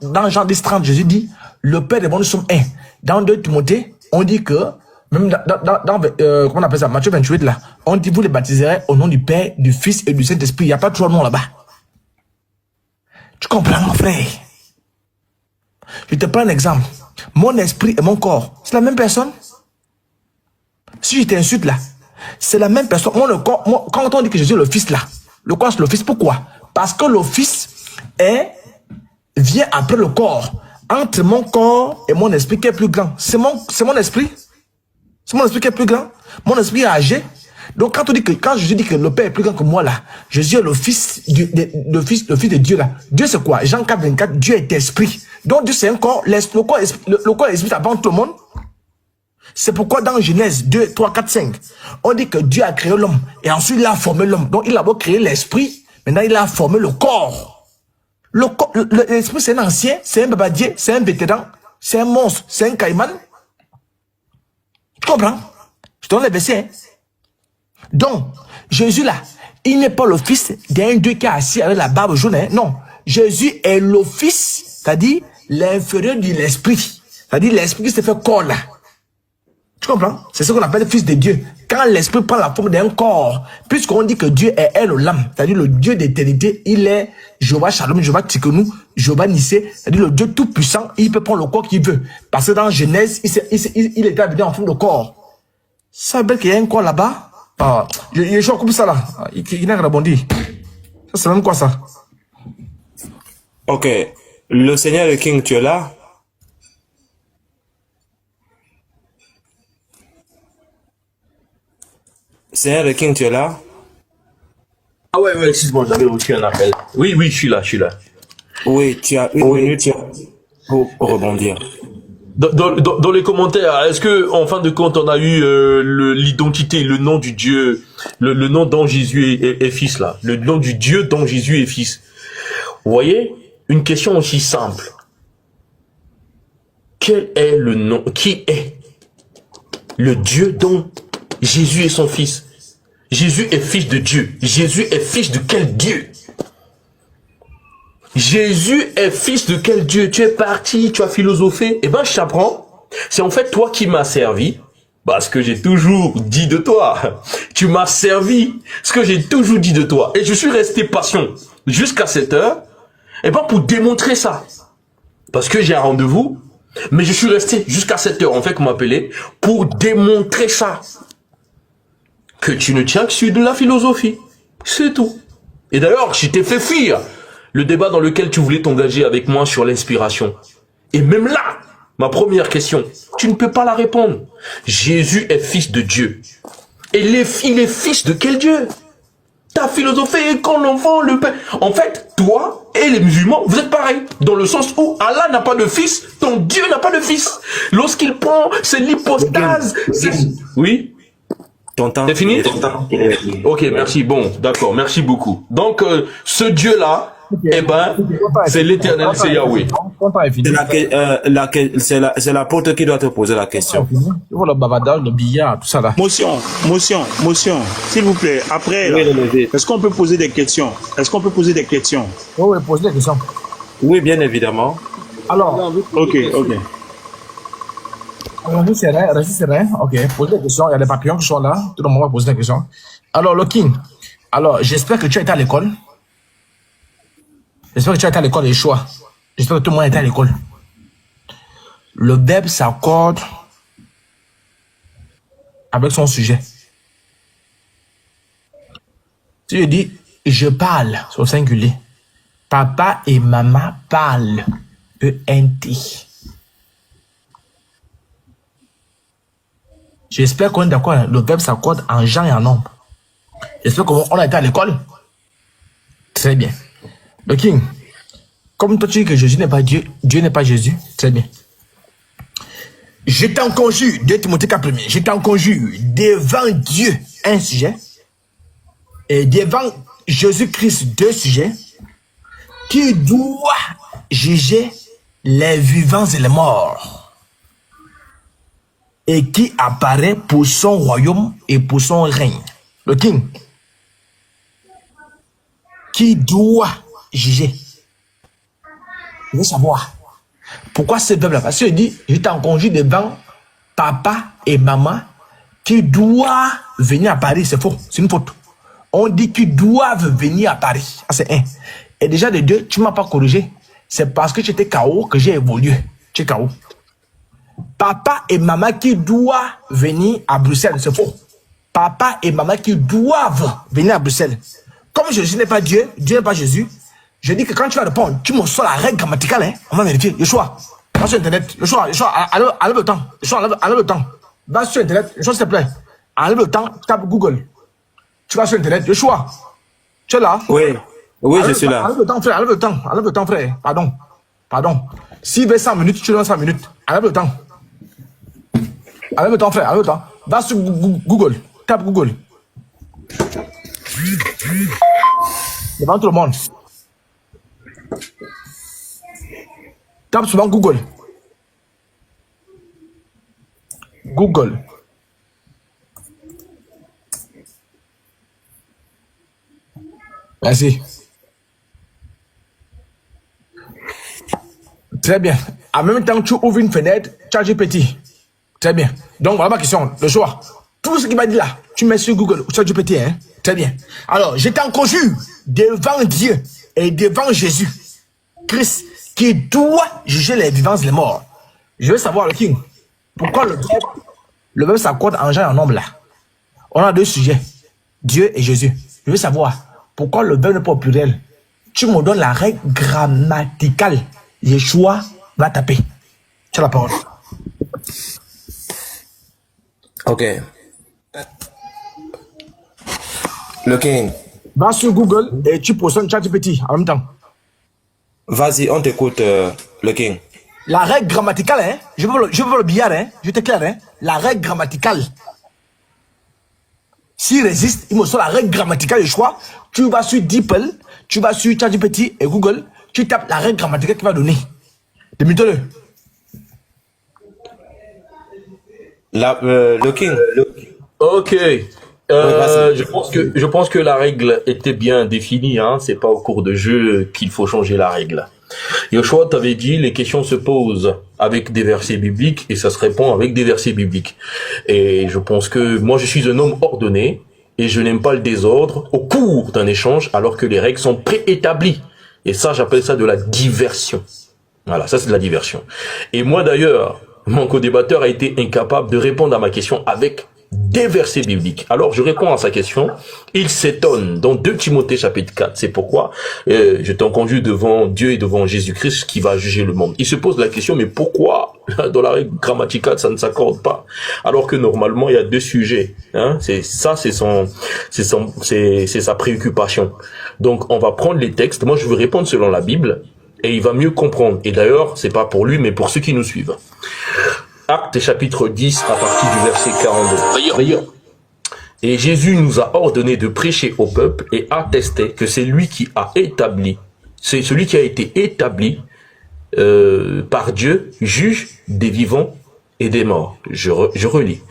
10:30, Jésus dit, le Père et moi, nous sommes un. Dans 2 Timothée, on dit que, même comment on appelle ça, Matthieu 28, là, on dit, vous les baptiserez au nom du Père, du Fils et du Saint-Esprit. Il n'y a pas 3 noms là-bas. Tu comprends, mon frère? Je te prends un exemple. Mon esprit et mon corps, c'est la même personne. Si je t'insulte là, c'est la même personne. Quand on dit que Jésus est le Fils là, le corps c'est le Fils. Pourquoi? Parce que le Fils vient après le corps. Entre mon corps et mon esprit, qui est plus grand? C'est mon esprit. C'est mon esprit qui est plus grand. Mon esprit est âgé. Donc quand Jésus dit que le Père est plus grand que moi là, Jésus est le fils de Dieu là. Dieu c'est quoi? Jean 4, 24, Dieu est esprit. Donc Dieu c'est un corps, le corps et l'esprit ça avant tout le monde. C'est pourquoi dans Genèse 2, 3, 4, 5, on dit que Dieu a créé l'homme et ensuite il a formé l'homme. Donc il a beau créer l'esprit, maintenant il a formé le corps. L'esprit c'est un ancien, c'est un babadier, c'est un vétéran, c'est un monstre, c'est un caïman. Tu comprends? Je te donne les versets. Hein? Donc, Jésus là, il n'est pas le fils d'un Dieu qui est assis avec la barbe jaune. Hein? Non, Jésus est le fils, c'est-à-dire l'inférieur de l'esprit. C'est-à-dire l'esprit qui se fait corps là. Tu comprends? C'est ce qu'on appelle le fils de Dieu. Quand l'esprit prend la forme d'un corps, puisqu'on dit que Dieu est l'âme, c'est-à-dire le Dieu d'éternité, il est Jéhovah Shalom, Jéhovah Tsikonu, Jéhovah Nissé, c'est-à-dire le Dieu tout-puissant, il peut prendre le corps qu'il veut. Parce que dans Genèse, il était habité en forme de corps. Ça veut dire qu'il y a un corps là-bas. Ah, il est comme ça là. Il n'a rebondi. Ça c'est même quoi ça? Ok. Le Seigneur le King, tu es là? Seigneur le King, tu es là? Ah ouais, excuse-moi, j'avais reçu un appel. Oui, je suis là. Oui, tu as une minute pour rebondir. Dans les commentaires, est-ce que en fin de compte on a eu l'identité, le nom du Dieu, le nom dont Jésus est fils là, le nom du Dieu dont Jésus est fils. Vous voyez, une question aussi simple. Quel est le nom? Qui est le Dieu dont Jésus est son fils? Jésus est fils de Dieu. Jésus est fils de quel Dieu? Jésus est fils de quel Dieu? Tu es parti, tu as philosophé. Eh ben, je t'apprends. C'est en fait toi qui m'as servi. Parce que j'ai toujours dit de toi. Tu m'as servi ce que j'ai toujours dit de toi. Et je suis resté patient jusqu'à cette heure. Eh ben, pour démontrer ça. Parce que j'ai un rendez-vous. Mais je suis resté jusqu'à cette heure, en fait, qu'on m'appelait, pour démontrer ça. Que tu ne tiens que sur de la philosophie. C'est tout. Et d'ailleurs, je t'ai fait fuir le débat dans lequel tu voulais t'engager avec moi sur l'inspiration. Et même là, ma première question, tu ne peux pas la répondre. Jésus est fils de Dieu. Et il est fils de quel Dieu? Ta philosophie quand l'enfant, le père. En fait, toi et les musulmans, vous êtes pareils. Dans le sens où Allah n'a pas de fils, ton Dieu n'a pas de fils. Lorsqu'il prend, c'est l'hypostase. Oui? Ton temps. C'est fini? Ok, merci. Bon, d'accord. Merci beaucoup. Donc, ce Dieu-là, eh ben, c'est l'éternel, c'est Yahweh. C'est l'apôtre qui doit te poser la question. Il faut le bavardage, le billard, tout ça là. Motion. S'il vous plaît, après, là, est-ce qu'on peut poser des questions? Oui, posez des questions. Oui, bien évidemment. Alors. Ok. Restez serein. Ok, posez des questions. Il y a des papillons qui sont là. Tout le monde va poser des questions. Alors, le King. Alors, j'espère que tu as été à l'école. J'espère que tu as été à l'école des choix. J'espère que tout le monde a été à l'école. Le verbe s'accorde avec son sujet. Si je dis je parle, c'est au singulier. Papa et maman parlent. E-N-T. J'espère qu'on est d'accord. Le verbe s'accorde en genre et en nombre. J'espère qu'on a été à l'école. Très bien. Le King, comme toi tu dis que Jésus n'est pas Dieu, Dieu n'est pas Jésus, très bien. Je t'en conjure, 2 Timothée 4 1er, je t'en conjure devant Dieu un sujet et devant Jésus-Christ 2 sujets qui doit juger les vivants et les morts et qui apparaît pour son royaume et pour son règne. Le King, qui doit juger. Je veux savoir pourquoi ce verbe-là. Parce qu'il dit, je t'en conjure devant papa et maman qui doivent venir à Paris. C'est faux, c'est une faute. On dit qu'ils doivent venir à Paris. Ah, c'est un. Et déjà, de deux, tu ne m'as pas corrigé. C'est parce que tu étais KO que j'ai évolué. Tu es KO. Papa et maman qui doivent venir à Bruxelles. C'est faux. Papa et maman qui doivent venir à Bruxelles. Comme Jésus n'est pas Dieu, Dieu n'est pas Jésus, je dis que quand tu vas répondre, tu me sors la règle grammaticale, hein, on va vérifier. Yeshua, pas sur Internet. Yeshua, enlève le temps. Yeshua, enlève le temps. Va sur Internet, s'il te plaît. Enlève le temps, tape Google. Tu vas sur Internet, Joshua. Tu es là? Oui, oui, je suis là. Enlève le temps, frère, enlève le temps, frère. Pardon. S'il veut 100 minutes, tu donnes 100 minutes. Enlève le temps. Enlève le temps, frère, enlève le temps. Va sur Google, tape Google. Devant tout le monde. Tape souvent Google. Google. Merci. Très bien. En même temps, tu ouvres une fenêtre, ChatGPT. Très bien. Donc, voilà ma question. Le choix. Tout ce qu'il m'a dit là, tu mets sur Google, ChatGPT, hein? Très bien. Alors, je t'en conjure devant Dieu et devant Jésus, Christ, qui doit juger les vivants et les morts. Je veux savoir, le King, pourquoi le verbe s'accorde en genre et en nombre là? On a deux sujets, Dieu et Jésus. Je veux savoir, pourquoi le verbe n'est pas au pluriel? Tu me donnes la règle grammaticale. Yeshua va taper. Tu as la parole. Ok. Le King. Va sur Google et tu positionnes ChatGPT en même temps. Vas-y, on t'écoute, le King. La règle grammaticale, hein? Je veux le billard, hein? Je t'éclaire, hein? La règle grammaticale. S'il résiste, il me sort la règle grammaticale de choix. Tu vas sur DeepL, tu vas sur ChatGPT et Google, tu tapes la règle grammaticale qu'il va donner. Démute-le. Le King. Ok. Je pense que la règle était bien définie. Hein. C'est pas au cours de jeu qu'il faut changer la règle. Yoshua t'avait dit, les questions se posent avec des versets bibliques et ça se répond avec des versets bibliques. Et je pense que moi, je suis un homme ordonné et je n'aime pas le désordre au cours d'un échange alors que les règles sont préétablies. Et ça, j'appelle ça de la diversion. Voilà, ça c'est de la diversion. Et moi d'ailleurs, mon co-débatteur a été incapable de répondre à ma question avec des versets bibliques. Alors je réponds à sa question. Il s'étonne dans 2 Timothée chapitre 4. C'est pourquoi je t'en conjure devant Dieu et devant Jésus-Christ qui va juger le monde. Il se pose la question, mais pourquoi dans la règle grammaticale ça ne s'accorde pas? Alors que normalement il y a 2 sujets. Hein? C'est sa préoccupation. Donc on va prendre les textes. Moi je veux répondre selon la Bible et il va mieux comprendre. Et d'ailleurs c'est pas pour lui mais pour ceux qui nous suivent. Actes chapitre 10 à partir du verset 42. Et Jésus nous a ordonné de prêcher au peuple et attester que c'est lui qui a établi, c'est celui qui a été établi par Dieu, juge des vivants et des morts. Je relis.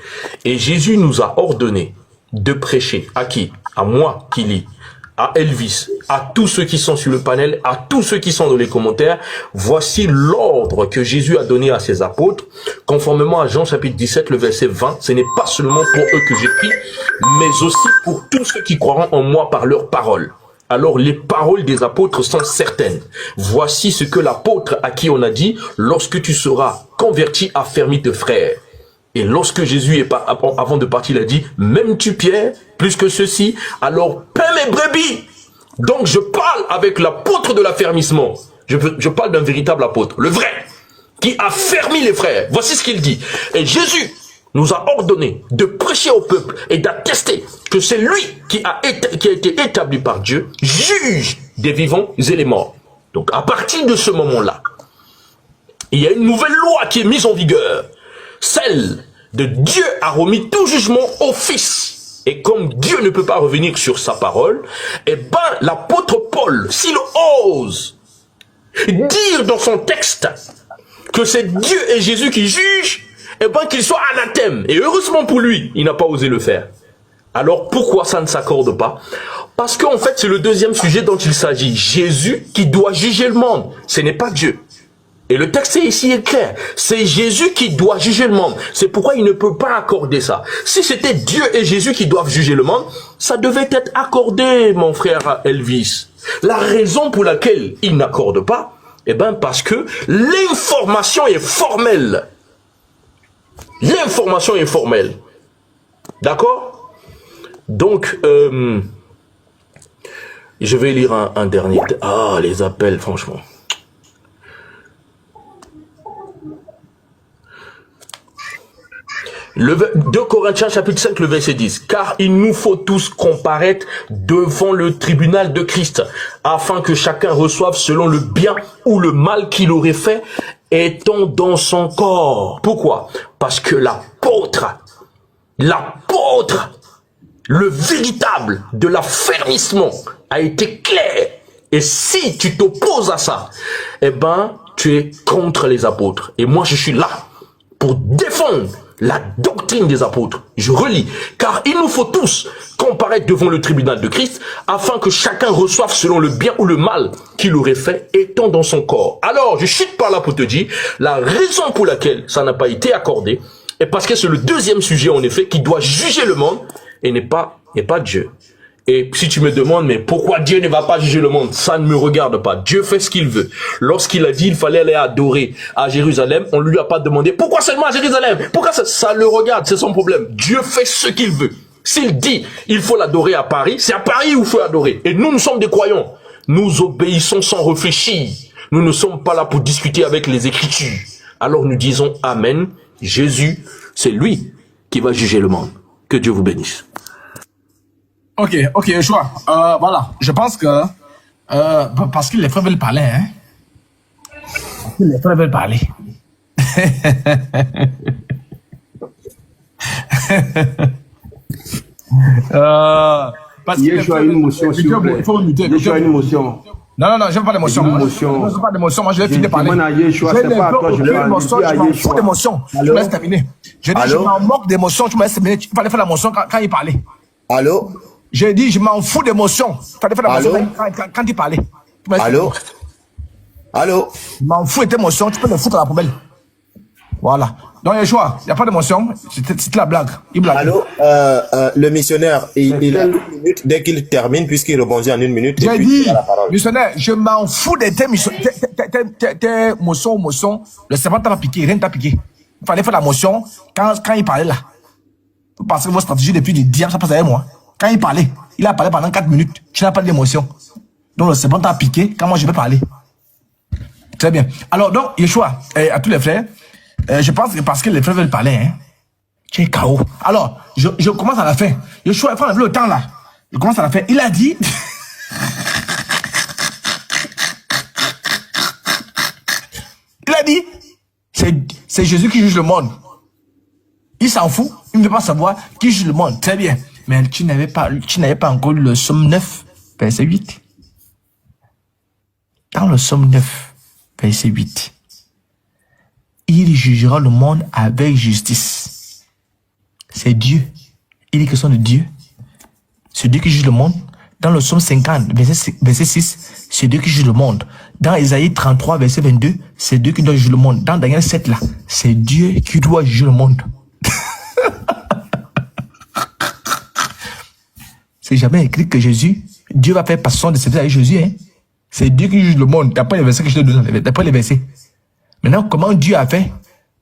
Et Jésus nous a ordonné de prêcher à qui? À moi qui lis. À Elvis, à tous ceux qui sont sur le panel, à tous ceux qui sont dans les commentaires, voici l'ordre que Jésus a donné à ses apôtres, conformément à Jean chapitre 17, le verset 20, ce n'est pas seulement pour eux que j'écris, mais aussi pour tous ceux qui croiront en moi par leurs paroles. Alors les paroles des apôtres sont certaines. Voici ce que l'apôtre à qui on a dit, lorsque tu seras converti, affermis tes frères. Et lorsque Jésus, avant de partir, il a dit, m'aimes-tu Pierre, plus que ceci, alors paie mes brebis. Donc je parle avec l'apôtre de l'affermissement. Je parle d'un véritable apôtre, le vrai, qui a fermé les frères. Voici ce qu'il dit. Et Jésus nous a ordonné de prêcher au peuple et d'attester que c'est lui qui a été établi par Dieu, juge des vivants et des morts. Donc à partir de ce moment-là, il y a une nouvelle loi qui est mise en vigueur. Celle de Dieu a remis tout jugement au Fils. Et comme Dieu ne peut pas revenir sur sa parole, eh ben, l'apôtre Paul, s'il ose dire dans son texte que c'est Dieu et Jésus qui jugent, eh ben, qu'il soit anathème. Et heureusement pour lui, il n'a pas osé le faire. Alors, pourquoi ça ne s'accorde pas? Parce qu'en fait, c'est le deuxième sujet dont il s'agit. Jésus qui doit juger le monde. Ce n'est pas Dieu. Et le texte ici est clair. C'est Jésus qui doit juger le monde. C'est pourquoi il ne peut pas accorder ça. Si c'était Dieu et Jésus qui doivent juger le monde, ça devait être accordé, mon frère Elvis. La raison pour laquelle il n'accorde pas, eh ben, parce que l'information est formelle. L'information est formelle. D'accord? Donc, je vais lire un dernier. Ah, les appels, franchement. 2 Corinthiens chapitre 5, le verset 10. Car il nous faut tous comparaître devant le tribunal de Christ, afin que chacun reçoive selon le bien ou le mal qu'il aurait fait, étant dans son corps. Pourquoi? Parce que l'apôtre, le véritable de l'affermissement a été clair. Et si tu t'opposes à ça, eh ben, tu es contre les apôtres. Et moi, je suis là pour défendre la doctrine des apôtres. Je relis. Car il nous faut tous comparaître devant le tribunal de Christ, afin que chacun reçoive selon le bien ou le mal qu'il aurait fait, étant dans son corps. Alors, je chute par là pour te dire, la raison pour laquelle ça n'a pas été accordé, est parce que c'est le deuxième sujet, en effet, qui doit juger le monde, et n'est pas Dieu. Et si tu me demandes, mais pourquoi Dieu ne va pas juger le monde? Ça ne me regarde pas. Dieu fait ce qu'il veut. Lorsqu'il a dit qu'il fallait aller adorer à Jérusalem, on ne lui a pas demandé pourquoi seulement à Jérusalem? Pourquoi ça le regarde? C'est son problème. Dieu fait ce qu'il veut. S'il dit il faut l'adorer à Paris, c'est à Paris où il faut adorer. Et nous sommes des croyants. Nous obéissons sans réfléchir. Nous ne sommes pas là pour discuter avec les Écritures. Alors nous disons Amen. Jésus, c'est lui qui va juger le monde. Que Dieu vous bénisse. Ok, Yeshua. Voilà, je pense que parce que les frères veulent parler, hein. Parce que les frères veulent parler. Parce que Yeshua a une motion, s'il vous plaît. Il faut muter. Yeshua a une motion. Non, j'aime pas d'émotion. Je n'aime pas d'émotion. Moi, je vais finir de parler. Je n'ai pas d'émotion. Je m'en fous d'émotion. Tu me laisses terminer. Je dis, je m'en moque d'émotion. Tu me laisses terminer. Il fallait faire la motion quand il parlait. Allô? J'ai dit, je m'en fous d'émotion. Il fallait faire la motion quand il parlait. Allô? Je m'en fous d'émotion. Tu peux le foutre à la poubelle. Voilà. Donc, Yeshua, il n'y a pas d'émotion. C'était la blague. Il blague. Allô? Le missionnaire, il a 1 minute dès qu'il termine, puisqu'il rebondit en 1 minute. J'ai dit, missionnaire, je m'en fous de tes motions. Le serpent t'a pas piqué, rien t'a piqué. Il fallait faire la motion quand il parlait là. Parce que votre stratégie depuis le diable, ça passe avec moi. Quand il parlait, il a parlé pendant 4 minutes. Tu n'as pas d'émotion. Donc le serpent t'a piqué quand moi je vais parler. Très bien. Alors, donc, Yeshua, à tous les frères, je pense que parce que les frères veulent parler, hein, tu es KO. Alors, je commence à la fin. Yeshua, il faut enlever le temps là. Je commence à la fin. Il a dit... il a dit, c'est Jésus qui juge le monde. Il s'en fout. Il ne veut pas savoir qui juge le monde. Très bien. Mais tu n'avais pas encore lu le Somme 9, verset 8. Dans le Somme 9, verset 8, il jugera le monde avec justice. C'est Dieu. Il est question de Dieu. C'est Dieu qui juge le monde. Dans le Somme 50, verset 6, c'est Dieu qui juge le monde. Dans Isaïe 33, verset 22, c'est Dieu qui doit juger le monde. Dans Daniel 7, là, c'est Dieu qui doit juger le monde. C'est jamais écrit que Dieu va faire passation de service avec Jésus. Hein? C'est Dieu qui juge le monde, d'après les versets que je te donne, d'après les versets. Maintenant, comment Dieu a fait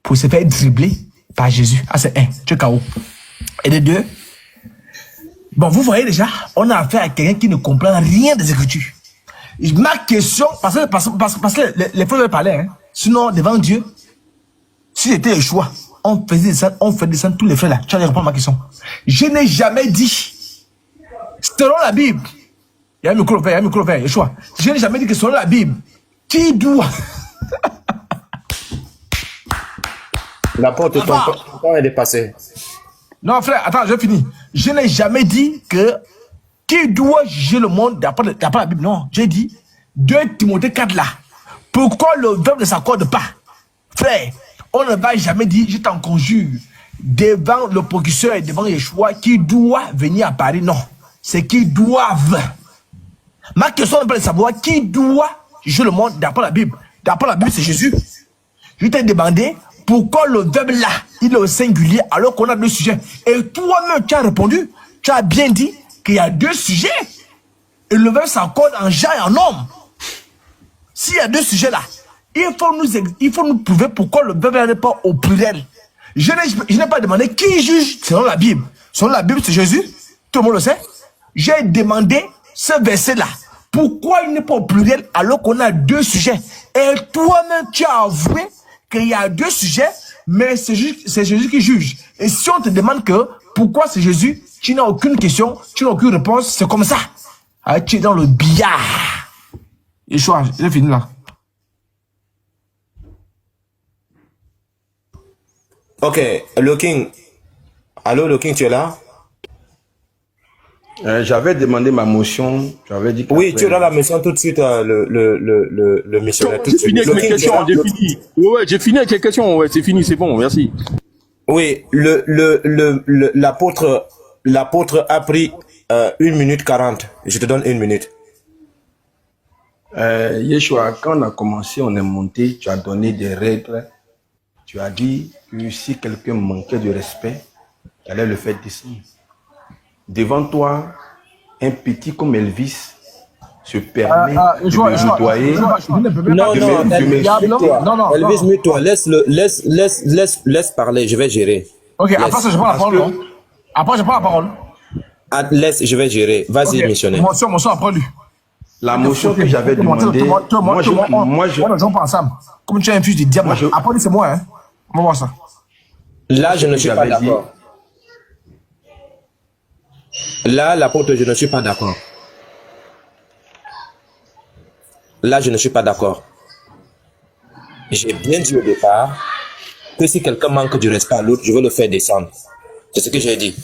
pour se faire dribbler par Jésus? Ah, c'est un, tu es KO. Et de deux, bon, vous voyez déjà, on a affaire à quelqu'un qui ne comprend rien des Écritures. Ma question, parce que les frères parlaient, hein? Sinon, devant Dieu, si c'était le choix, on fait descendre tous les frères là. Tu vas répondre à ma question. Je n'ai jamais dit, selon la Bible, il y a un micro vert, le choix. Je n'ai jamais dit que selon la Bible, qui doit... La porte, ton temps est dépassé. Non, frère, attends, je finis. Je n'ai jamais dit que qui doit juger le monde d'après la Bible. Non, j'ai dit 2 Timothée 4 là. Pourquoi le verbe ne s'accorde pas? Frère, on ne va jamais dire, je t'en conjure, devant le procureur et devant Yeshua, qui doit venir à Paris. Non, c'est qui doivent. Ma question n'est pas de savoir qui doit juger le monde d'après la Bible. D'après la Bible, c'est Jésus. Je t'ai demandé pourquoi le verbe là, il est au singulier alors qu'on a 2 sujets. Et toi-même, tu as répondu, tu as bien dit qu'il y a 2 sujets. Et le verbe s'accorde en genre et en homme. S'il y a 2 sujets là, il faut nous prouver pourquoi le verbe n'est pas au pluriel. Je n'ai pas demandé qui juge selon la Bible. Selon la Bible, c'est Jésus. Tout le monde le sait. J'ai demandé ce verset-là. Pourquoi il n'est pas au pluriel alors qu'on a 2 sujets? Et toi-même, tu as avoué qu'il y a 2 sujets, mais c'est Jésus qui juge. Et si on te demande que pourquoi c'est Jésus, tu n'as aucune question, tu n'as aucune réponse, c'est comme ça. Ah, tu es dans le billard. Yeshua, j'ai fini là. Ok, le King. Allô, le King, tu es là? J'avais demandé ma motion. J'avais dit. Oui, tu auras la motion tout de suite, le missionnaire. J'ai fini avec mes questions. J'ai fini. Ouais, j'ai fini avec les questions. Ouais, c'est fini, c'est bon, merci. Oui, l'apôtre a pris 1 minute 40. Je te donne 1 minute. Yeshua, quand on a commencé, on est monté, tu as donné des règles. Tu as dit que si quelqu'un manquait de respect, tu allais le faire descendre. Devant toi, un petit comme Elvis se permet de me tutoyer. Non, Elvis, mute-toi. Laisse parler, je vais gérer. Ok, après ça, je prends la parole. Après, je prends la parole. Laisse, je vais gérer. Vas-y, missionnaire. Motion après lui. La motion que j'avais demandée, moi, je... On ne joue pas ensemble. Comme tu as un fils de diable. Après lui, c'est moi, hein. On va voir ça. Là, je ne suis pas d'accord. Là, l'apôtre, je ne suis pas d'accord. Là, je ne suis pas d'accord. J'ai bien dit au départ que si quelqu'un manque du respect à l'autre, je veux le faire descendre. C'est ce que j'ai dit.